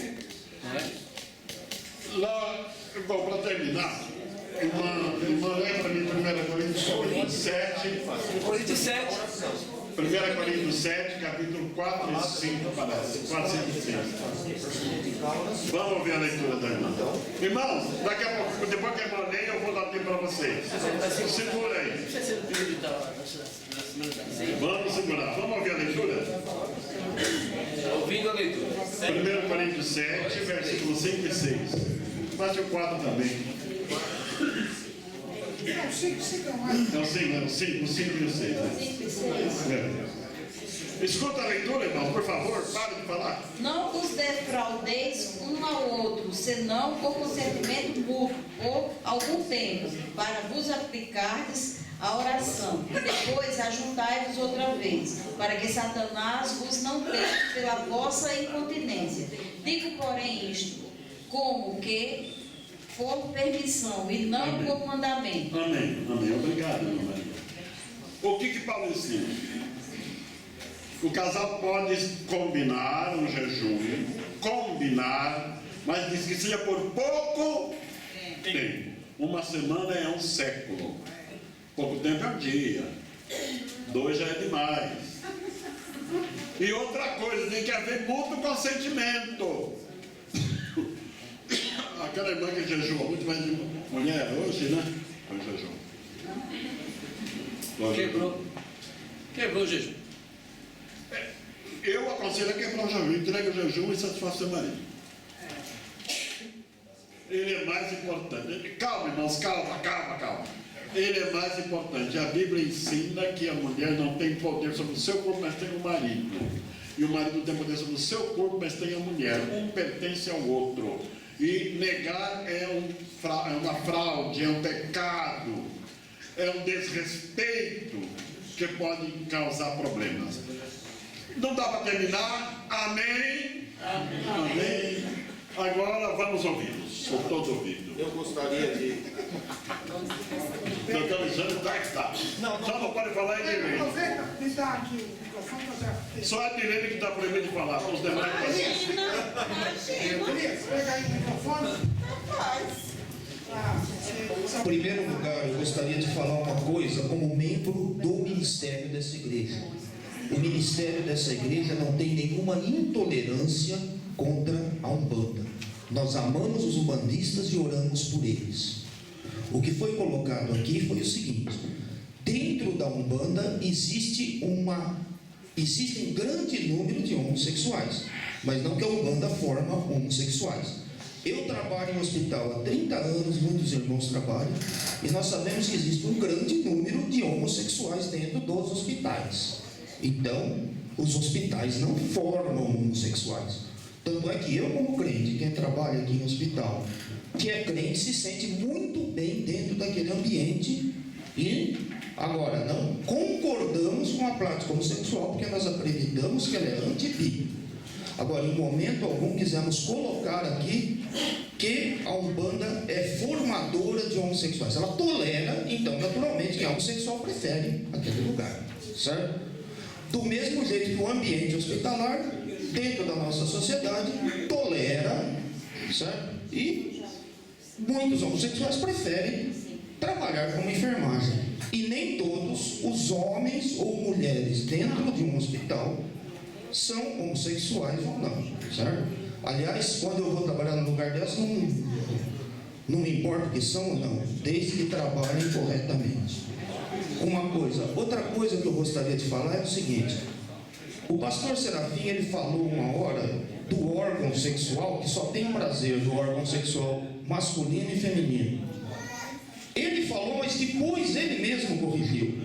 [SPEAKER 4] Não é?
[SPEAKER 1] Lá, bom, para terminar, irmã lembra para mim 1 Coríntios 7. 1 Coríntios 7, capítulo 4 e 5, parece. 4 e 5. Vamos ouvir a leitura da irmã. Irmãos, daqui a pouco, depois que a irmã lê, eu vou dar tempo para vocês. Segura aí. Vamos segurar. Vamos ouvir a leitura?
[SPEAKER 4] Ouvindo a leitura.
[SPEAKER 1] 1 Coríntios 7, versículos 5 e 6. Bate o 4 também.
[SPEAKER 9] É o 5
[SPEAKER 1] e o 6. Escuta a leitura, irmão, por favor, pare de falar.
[SPEAKER 2] Não vos defraudeis um ao outro, senão por consentimento mútuo, por algum tempo, para vos aplicardes a oração. E depois ajuntai-vos outra vez, para que Satanás vos não tente pela vossa incontinência. Digo, porém, isto, como que por permissão e não
[SPEAKER 1] Amém.
[SPEAKER 2] por mandamento.
[SPEAKER 1] Amém. Obrigado, irmã Maria. O que Paulo ensina? O casal pode combinar um jejum, mas diz que seja por pouco tempo. Uma semana é um século. Pouco tempo é um dia. 2 já é demais. E outra coisa, tem que haver mútuo consentimento. Aquela irmã que jejua muito, mas mulher hoje, né? Hoje jejum.
[SPEAKER 4] Quebrou o jejum.
[SPEAKER 1] Eu aconselho a quebrar o jejum, entrega o jejum e satisfaça seu marido. Ele é mais importante. Calma, irmãos, calma. Ele é mais importante. A Bíblia ensina que a mulher não tem poder sobre o seu corpo, mas tem o marido. E o marido não tem poder sobre o seu corpo, mas tem a mulher. Um pertence ao outro. E negar é uma fraude, é um pecado, é um desrespeito que pode causar problemas. Não dá para terminar? Amém? Amém. Agora vamos ouvi-los. Sou todo ouvido.
[SPEAKER 5] Eu gostaria de...
[SPEAKER 1] Doutor Alexandre está. Só não pode falar em direito.
[SPEAKER 9] Me dá aqui o microfone para já.
[SPEAKER 1] Só a direita que está proibido de falar. Os demais
[SPEAKER 9] Elias, pega aí o microfone.
[SPEAKER 6] Em primeiro lugar, eu gostaria de falar uma coisa como membro do ministério dessa igreja. O ministério dessa igreja não tem nenhuma intolerância contra a Umbanda. Nós amamos os umbandistas e oramos por eles. O que foi colocado aqui foi o seguinte: dentro da Umbanda existem um grande número de homossexuais, mas não que a Umbanda forma homossexuais. Eu trabalho em hospital há 30 anos, muitos irmãos trabalham, e nós sabemos que existe um grande número de homossexuais dentro dos hospitais. Então, os hospitais não formam homossexuais. Tanto é que eu, como crente, quem trabalha aqui em hospital, que é crente, se sente muito bem dentro daquele ambiente. E agora, não concordamos com a prática homossexual, porque nós acreditamos que ela é anti-bíblica. Agora, em momento algum, quisemos colocar aqui que a Umbanda é formadora de homossexuais. Ela tolera, então, naturalmente, que a homossexual prefere aquele lugar, certo? Do mesmo jeito que o ambiente hospitalar, dentro da nossa sociedade, tolera, certo? E muitos homossexuais preferem trabalhar como enfermagem. E nem todos os homens ou mulheres dentro de um hospital são homossexuais ou não, certo? Aliás, quando eu vou trabalhar num lugar desse, não me importa que são ou não, desde que trabalhem corretamente. Uma coisa. Outra coisa que eu gostaria de falar é o seguinte: o pastor Serafim, ele falou uma hora do órgão sexual, que só tem prazer do órgão sexual masculino e feminino. Ele falou, mas depois ele mesmo corrigiu.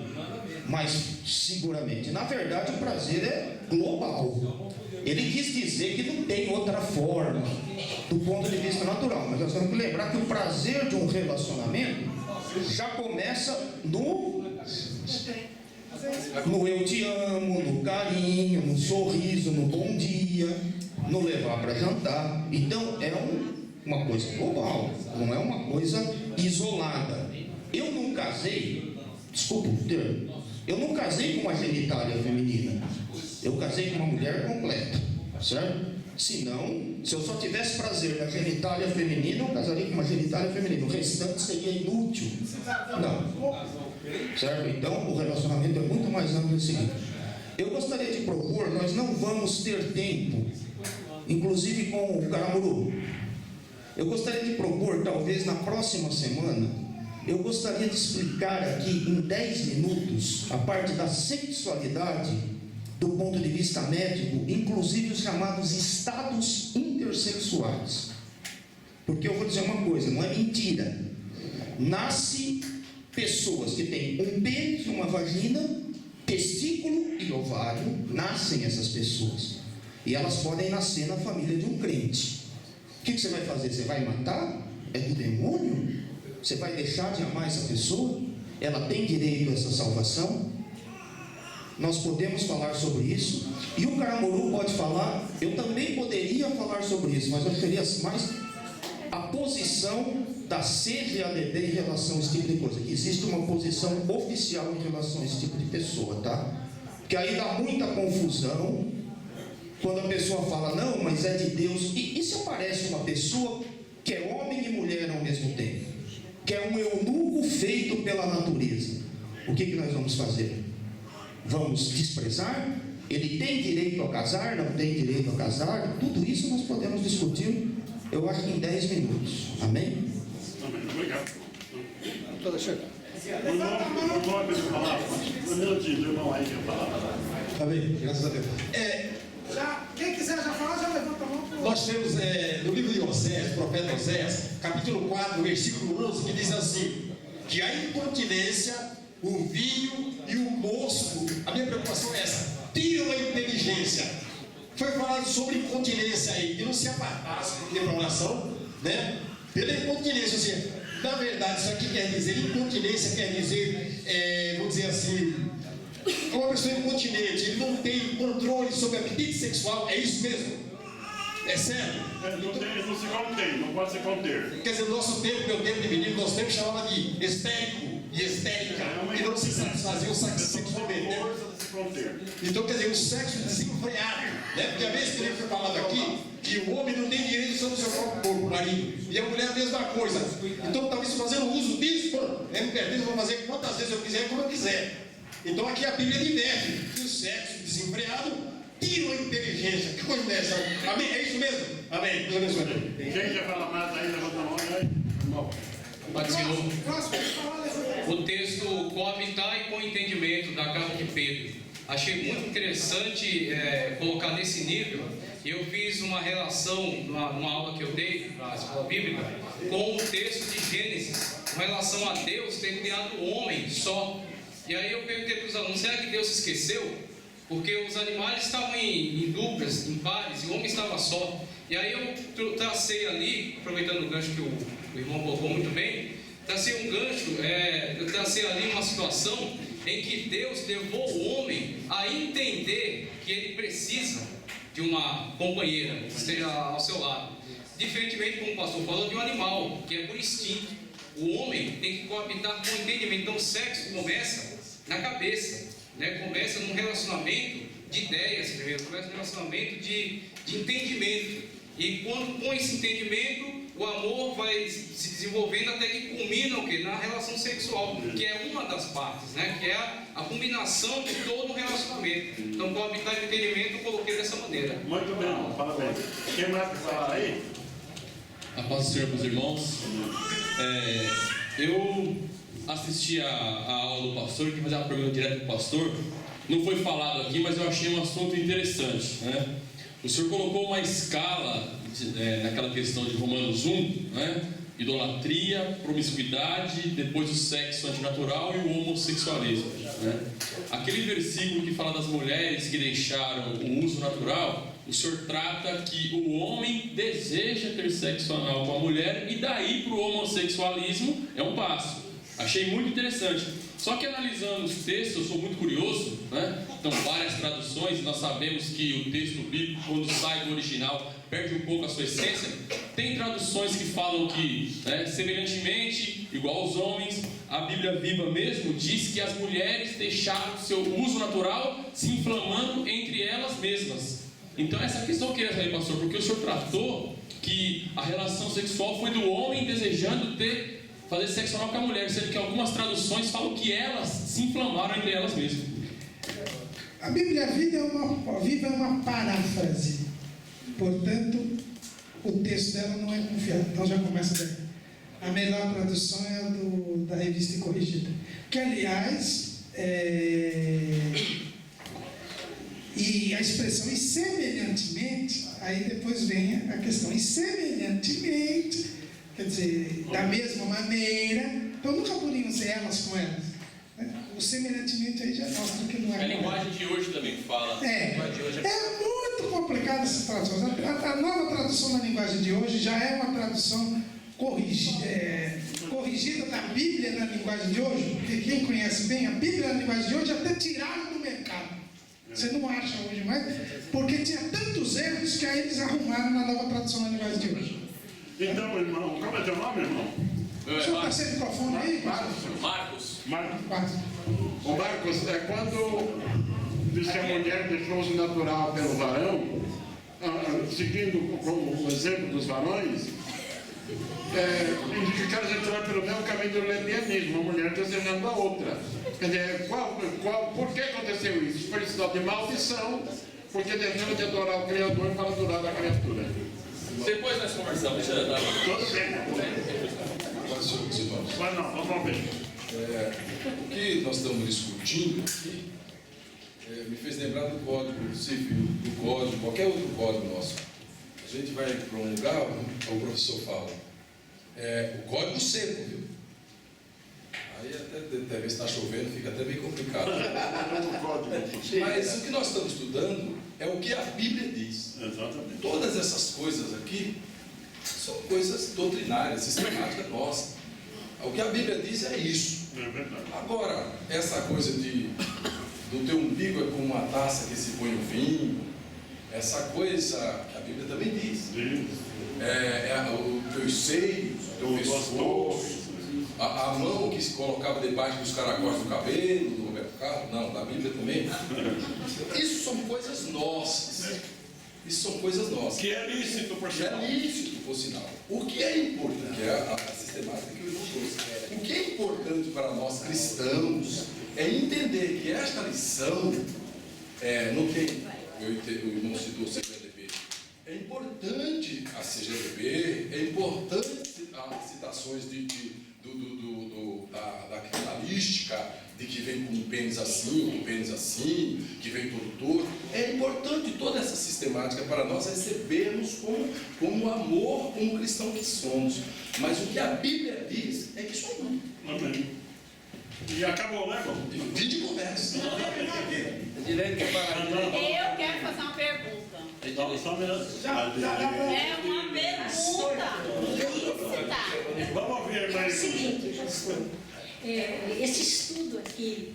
[SPEAKER 6] Mas, seguramente, na verdade, o prazer é global. Ele quis dizer que não tem outra forma, do ponto de vista natural. Mas nós temos que lembrar que o prazer de um relacionamento já começa no eu te amo, no carinho, no sorriso, no bom dia, no levar para jantar. Então, é uma coisa global, não é uma coisa isolada. Eu não casei, desculpa o termo, eu não casei com uma genitália feminina, eu casei com uma mulher completa, certo? Senão, se eu só tivesse prazer na genitália feminina, eu casaria com uma genitália feminina, o restante seria inútil. Não, certo? Então, o relacionamento é muito mais amplo nesse seguinte. Eu gostaria de propor, nós não vamos ter tempo, inclusive com o Caramuru. Eu gostaria de propor, talvez na próxima semana, eu gostaria de explicar aqui em 10 minutos a parte da sexualidade do ponto de vista médico, inclusive os chamados estados intersexuais. Porque eu vou dizer uma coisa, não é mentira. Nasce pessoas que têm um pênis, uma vagina, testículo e ovário, nascem essas pessoas. E elas podem nascer na família de um crente. O que você vai fazer? Você vai matar? É do demônio? Você vai deixar de amar essa pessoa? Ela tem direito a essa salvação? Nós podemos falar sobre isso. E o Caramuru pode falar. Eu também poderia falar sobre isso, mas eu seria mais a posição da CGADD em relação a esse tipo de coisa. Que existe uma posição oficial em relação a esse tipo de pessoa, tá? Que aí dá muita confusão quando a pessoa fala, não, mas é de Deus. E se aparece uma pessoa que é homem e mulher ao mesmo tempo, que é um eunuco feito pela natureza, o que nós vamos fazer?
[SPEAKER 13] vamos desprezar? Ele tem direito a casar? Não tem direito a casar? Tudo isso nós podemos discutir, eu acho que em 10 minutos. Amém?
[SPEAKER 1] Amém. Obrigado.
[SPEAKER 5] Toda chegada.
[SPEAKER 1] O nome de palavra. Um minutinho, irmão aí que falar.
[SPEAKER 14] Amém. Graças a Deus.
[SPEAKER 9] Quem quiser já falar, já levanta a mão.
[SPEAKER 14] Nós temos no livro de Oséias, profeta Oséias, capítulo 4, versículo 11, que diz assim: que a incontinência, o vinho e o mosto, a minha preocupação é essa, tiram a inteligência. Foi falado sobre incontinência aí, que não se apartasse por oração, né? Pela incontinência, assim, na verdade, isso aqui quer dizer, incontinência quer dizer, vamos dizer assim, uma pessoa incontinente, ele não tem controle sobre o apetite sexual, é isso mesmo? É sério?
[SPEAKER 1] Não se contém, não pode se conter.
[SPEAKER 14] Quer dizer, no nosso tempo, meu tempo de menino, nosso tempo chamava de estérico e estérica, e não se satisfazia o sexo sexualmente, né? Então, quer dizer, o sexo desenfreado, né? Porque a vez que ele foi falado aqui, que o homem não tem direito sobre o seu próprio corpo, o marido, e a mulher a mesma coisa. Então, talvez fazendo uso disso, me pertence, eu vou fazer quantas vezes eu quiser, como eu quiser. Então, aqui a Bíblia diverte que o sexo desenfreado tira a inteligência. Que coisa é essa? Amém? É isso mesmo? Amém. Deus abençoe.
[SPEAKER 1] Quem quer falar mais aí, levanta a mão aí. Irmão.
[SPEAKER 15] O texto coabitar e com entendimento da carta de Pedro. Achei muito interessante colocar nesse nível. Eu fiz uma relação numa aula que eu dei na escola bíblica com o texto de Gênesis, com relação a Deus ter criado o homem só. E aí eu perguntei para os alunos: será que Deus se esqueceu? Porque os animais estavam em duplas, em pares, e o homem estava só. E aí eu tracei ali, aproveitando o gancho que o irmão colocou muito bem, tracei um gancho, eu tracei ali uma situação em que Deus levou o homem a entender que ele precisa de uma companheira que esteja ao seu lado. Diferentemente, como o pastor falou, de um animal, que é por instinto. O homem tem que coabitar com entendimento. Então o sexo começa na cabeça, né? Começa num relacionamento de ideias primeiro, começa num relacionamento de entendimento. E quando com esse entendimento, o amor vai se desenvolvendo até que culmina o quê? Na relação sexual, que é uma das partes, né? Que é a combinação de todo um relacionamento. Então, coabitar e entendimento eu coloquei dessa maneira.
[SPEAKER 1] Muito bem, irmão. Parabéns. Quem mais quer falar aí?
[SPEAKER 16] A paz do Senhor para os irmãos. Eu assisti a aula do pastor, que fazer uma pergunta direta para o pastor. Não foi falado aqui, mas eu achei um assunto interessante, né? O senhor colocou uma escala naquela questão de Romanos 1, né? Idolatria, promiscuidade, depois o sexo antinatural e o homossexualismo, né? Aquele versículo que fala das mulheres que deixaram o uso natural, o senhor trata que o homem deseja ter sexo anal com a mulher, e daí para o homossexualismo é um passo. Achei muito interessante. Só que analisando os textos, eu sou muito curioso, né? Então, várias traduções, e nós sabemos que o texto bíblico, quando sai do original, perde um pouco a sua essência. Tem traduções que falam que, semelhantemente, igual aos homens, a Bíblia Viva mesmo diz que as mulheres deixaram seu uso natural se inflamando entre elas mesmas. Então, essa questão eu queria saber, pastor, porque o senhor tratou que a relação sexual foi do homem desejando fazer sexo anal com a mulher, sendo que algumas traduções falam que elas se inflamaram entre elas mesmas.
[SPEAKER 9] A Bíblia Viva é uma paráfrase, portanto, o texto dela não é confiável. Então já começa daí. A melhor tradução é a da Revista Corrigida, que aliás e a expressão "e semelhantemente", aí depois vem a questão "e semelhantemente", quer dizer, da mesma maneira. Então nunca poderiam ser elas com elas, né? O semelhantemente aí já mostra que não é.
[SPEAKER 4] A linguagem de hoje também fala.
[SPEAKER 9] É muito complicada essa tradução. A nova tradução na linguagem de hoje já é uma tradução corrigida da Bíblia na linguagem de hoje, porque quem conhece bem a Bíblia na linguagem de hoje até tiraram do mercado. Você não acha hoje mais, porque tinha tantos erros que aí eles arrumaram na nova tradução na linguagem de hoje.
[SPEAKER 1] Então, irmão, como é teu nome, irmão?
[SPEAKER 9] O senhor está sem microfone aí?
[SPEAKER 4] Marcos.
[SPEAKER 1] O Marcos, quando diz que a mulher deixou o natural pelo varão, seguindo como o exemplo dos varões, que a gente vai pelo mesmo caminho do lesbianismo, uma mulher desejando a outra. Quer dizer, por que aconteceu isso? Foi sinal de maldição, porque deixou de adorar o Criador para adorar a criatura.
[SPEAKER 16] Depois nós conversamos.
[SPEAKER 1] Tudo bem. Mas não, vamos ver.
[SPEAKER 12] O que nós estamos discutindo aqui me fez lembrar do Código Civil, do Código, qualquer outro código nosso. A gente vai para um lugar, o professor fala, o código seco, viu? Aí até ver se está chovendo, fica até bem complicado. Mas o que nós estamos estudando é o que a Bíblia diz.
[SPEAKER 1] Exatamente.
[SPEAKER 12] Todas essas coisas aqui são coisas doutrinárias, sistemáticas nossas. O que a Bíblia diz é isso.
[SPEAKER 1] É verdade.
[SPEAKER 12] Agora, essa coisa do teu umbigo é como uma taça que se põe o vinho, essa coisa que a Bíblia também diz. O teus seios, o teu pescoço, a mão que se colocava debaixo dos caracóis do cabelo, do Roberto Carlos, não, da Bíblia também. Isso são coisas nossas. Isso são coisas nossas.
[SPEAKER 1] Que é lícito, por sinal.
[SPEAKER 12] É lícito, por sinal. O que é importante, que é a sistemática que eu trouxe. O que é importante para nós cristãos é entender que esta lição não tem. O irmão citou o CGDB. É importante a CGDB, é importante as citações da criminalística, de que vem com um pênis assim, que vem todo torto. É importante toda essa sistemática para nós recebermos como amor, como cristão que somos. Mas o que a Bíblia diz é que isso não.
[SPEAKER 1] Amém. E acabou, né, irmão?
[SPEAKER 12] Vídeo conversa.
[SPEAKER 10] Eu quero fazer uma pergunta.
[SPEAKER 1] Só um minuto.
[SPEAKER 10] É uma pergunta.
[SPEAKER 1] Vamos ouvir,
[SPEAKER 8] É o seguinte, pastor. Esse estudo aqui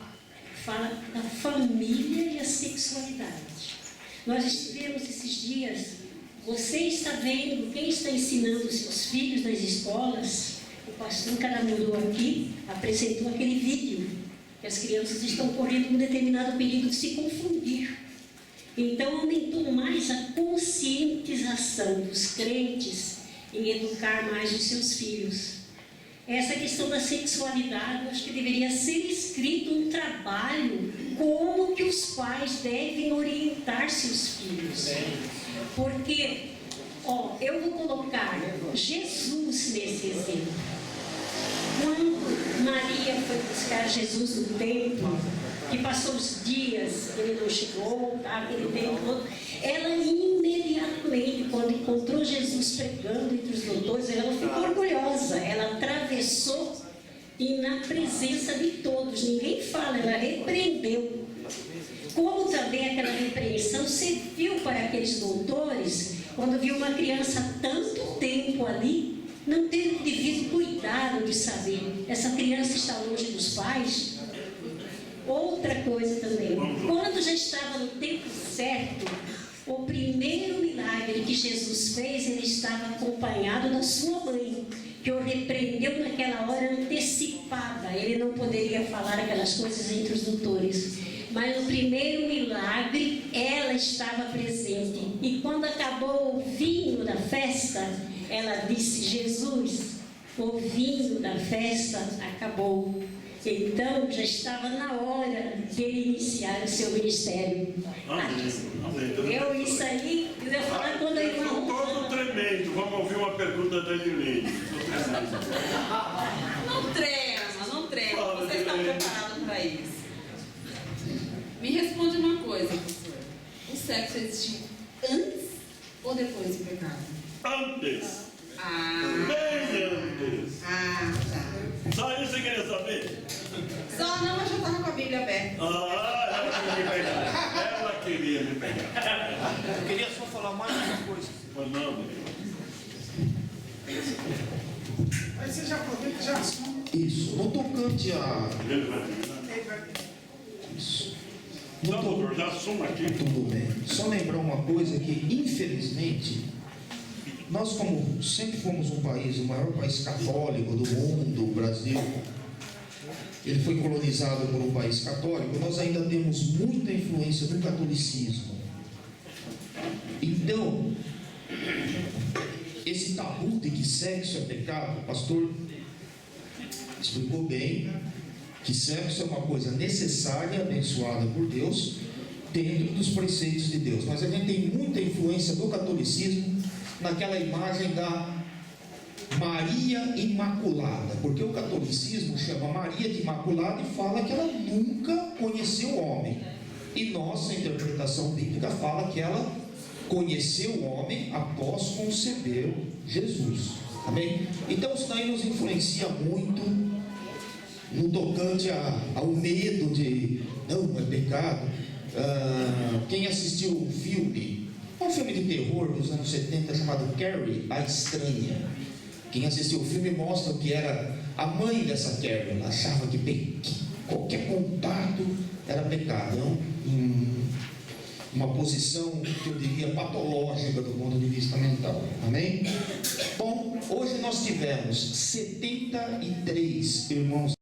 [SPEAKER 8] fala da família e a sexualidade. Nós estivemos esses dias. Você está vendo quem está ensinando os seus filhos nas escolas? O pastor Caramuru aqui apresentou aquele vídeo que as crianças estão correndo um determinado perigo de se confundir. Então aumentou mais a conscientização dos crentes em educar mais os seus filhos. Essa questão da sexualidade, eu acho que deveria ser escrito um trabalho como que os pais devem orientar seus filhos. Porque, eu vou colocar Jesus nesse exemplo. Quando Maria foi buscar Jesus no templo, que passou os dias, ele não chegou, aquele tempo todo, ela imediatamente, quando encontrou Jesus pregando entre os doutores, ela ficou orgulhosa, ela atravessou e na presença de todos, ninguém fala, ela repreendeu. Como também aquela repreensão serviu para aqueles doutores, quando viu uma criança há tanto tempo ali, não teve o devido cuidado de saber, essa criança está longe dos pais. Outra coisa também, quando já estava no tempo certo, o primeiro milagre que Jesus fez, ele estava acompanhado da sua mãe, que o repreendeu naquela hora antecipada. Ele não poderia falar aquelas coisas entre os doutores. Mas no primeiro milagre, ela estava presente. E quando acabou o vinho da festa, ela disse: Jesus, o vinho da festa acabou. Então, já estava na hora de ele iniciar o seu ministério. Isso aí, eu ia falar quando a irmã...
[SPEAKER 1] Todo tremendo. Vamos ouvir uma pergunta da Edilene.
[SPEAKER 10] Não trema. Você está preparado para isso? Me responde uma coisa, pastor. O sexo existiu antes ou depois do pecado?
[SPEAKER 1] Antes. Bem antes.
[SPEAKER 10] Tá.
[SPEAKER 1] Só isso você queria saber?
[SPEAKER 10] Só não, mas já estava com a Bíblia aberta.
[SPEAKER 1] Ela queria me pegar.
[SPEAKER 5] Eu queria só falar mais uma coisa.
[SPEAKER 1] Mas não.
[SPEAKER 9] Aí você já aproveita e já assume.
[SPEAKER 13] Isso, no tocante a... Isso.
[SPEAKER 1] Não, doutor, já assuma aqui.
[SPEAKER 13] Tudo bem. Só lembrar uma coisa que, infelizmente, nós como sempre fomos um país, o maior país católico do mundo, o Brasil, ele foi colonizado por um país católico, nós ainda temos muita influência do catolicismo. Então, esse tabu de que sexo é pecado, o pastor explicou bem que sexo é uma coisa necessária, abençoada por Deus, dentro dos preceitos de Deus. Mas a gente tem muita influência do catolicismo naquela imagem da Maria Imaculada, porque o catolicismo chama Maria de Imaculada e fala que ela nunca conheceu o homem. E nossa interpretação bíblica fala que ela conheceu o homem após conceber Jesus. Amém? Então isso daí nos influencia muito no tocante ao medo de não, é pecado. Quem assistiu um filme de terror dos anos 70 chamado Carrie, a Estranha, quem assistiu o filme mostra que era a mãe dessa Carrie. Ela achava que qualquer contato era pecado, não? Uma posição que eu diria patológica do ponto de vista mental. Amém? Bom, hoje nós tivemos 73 irmãos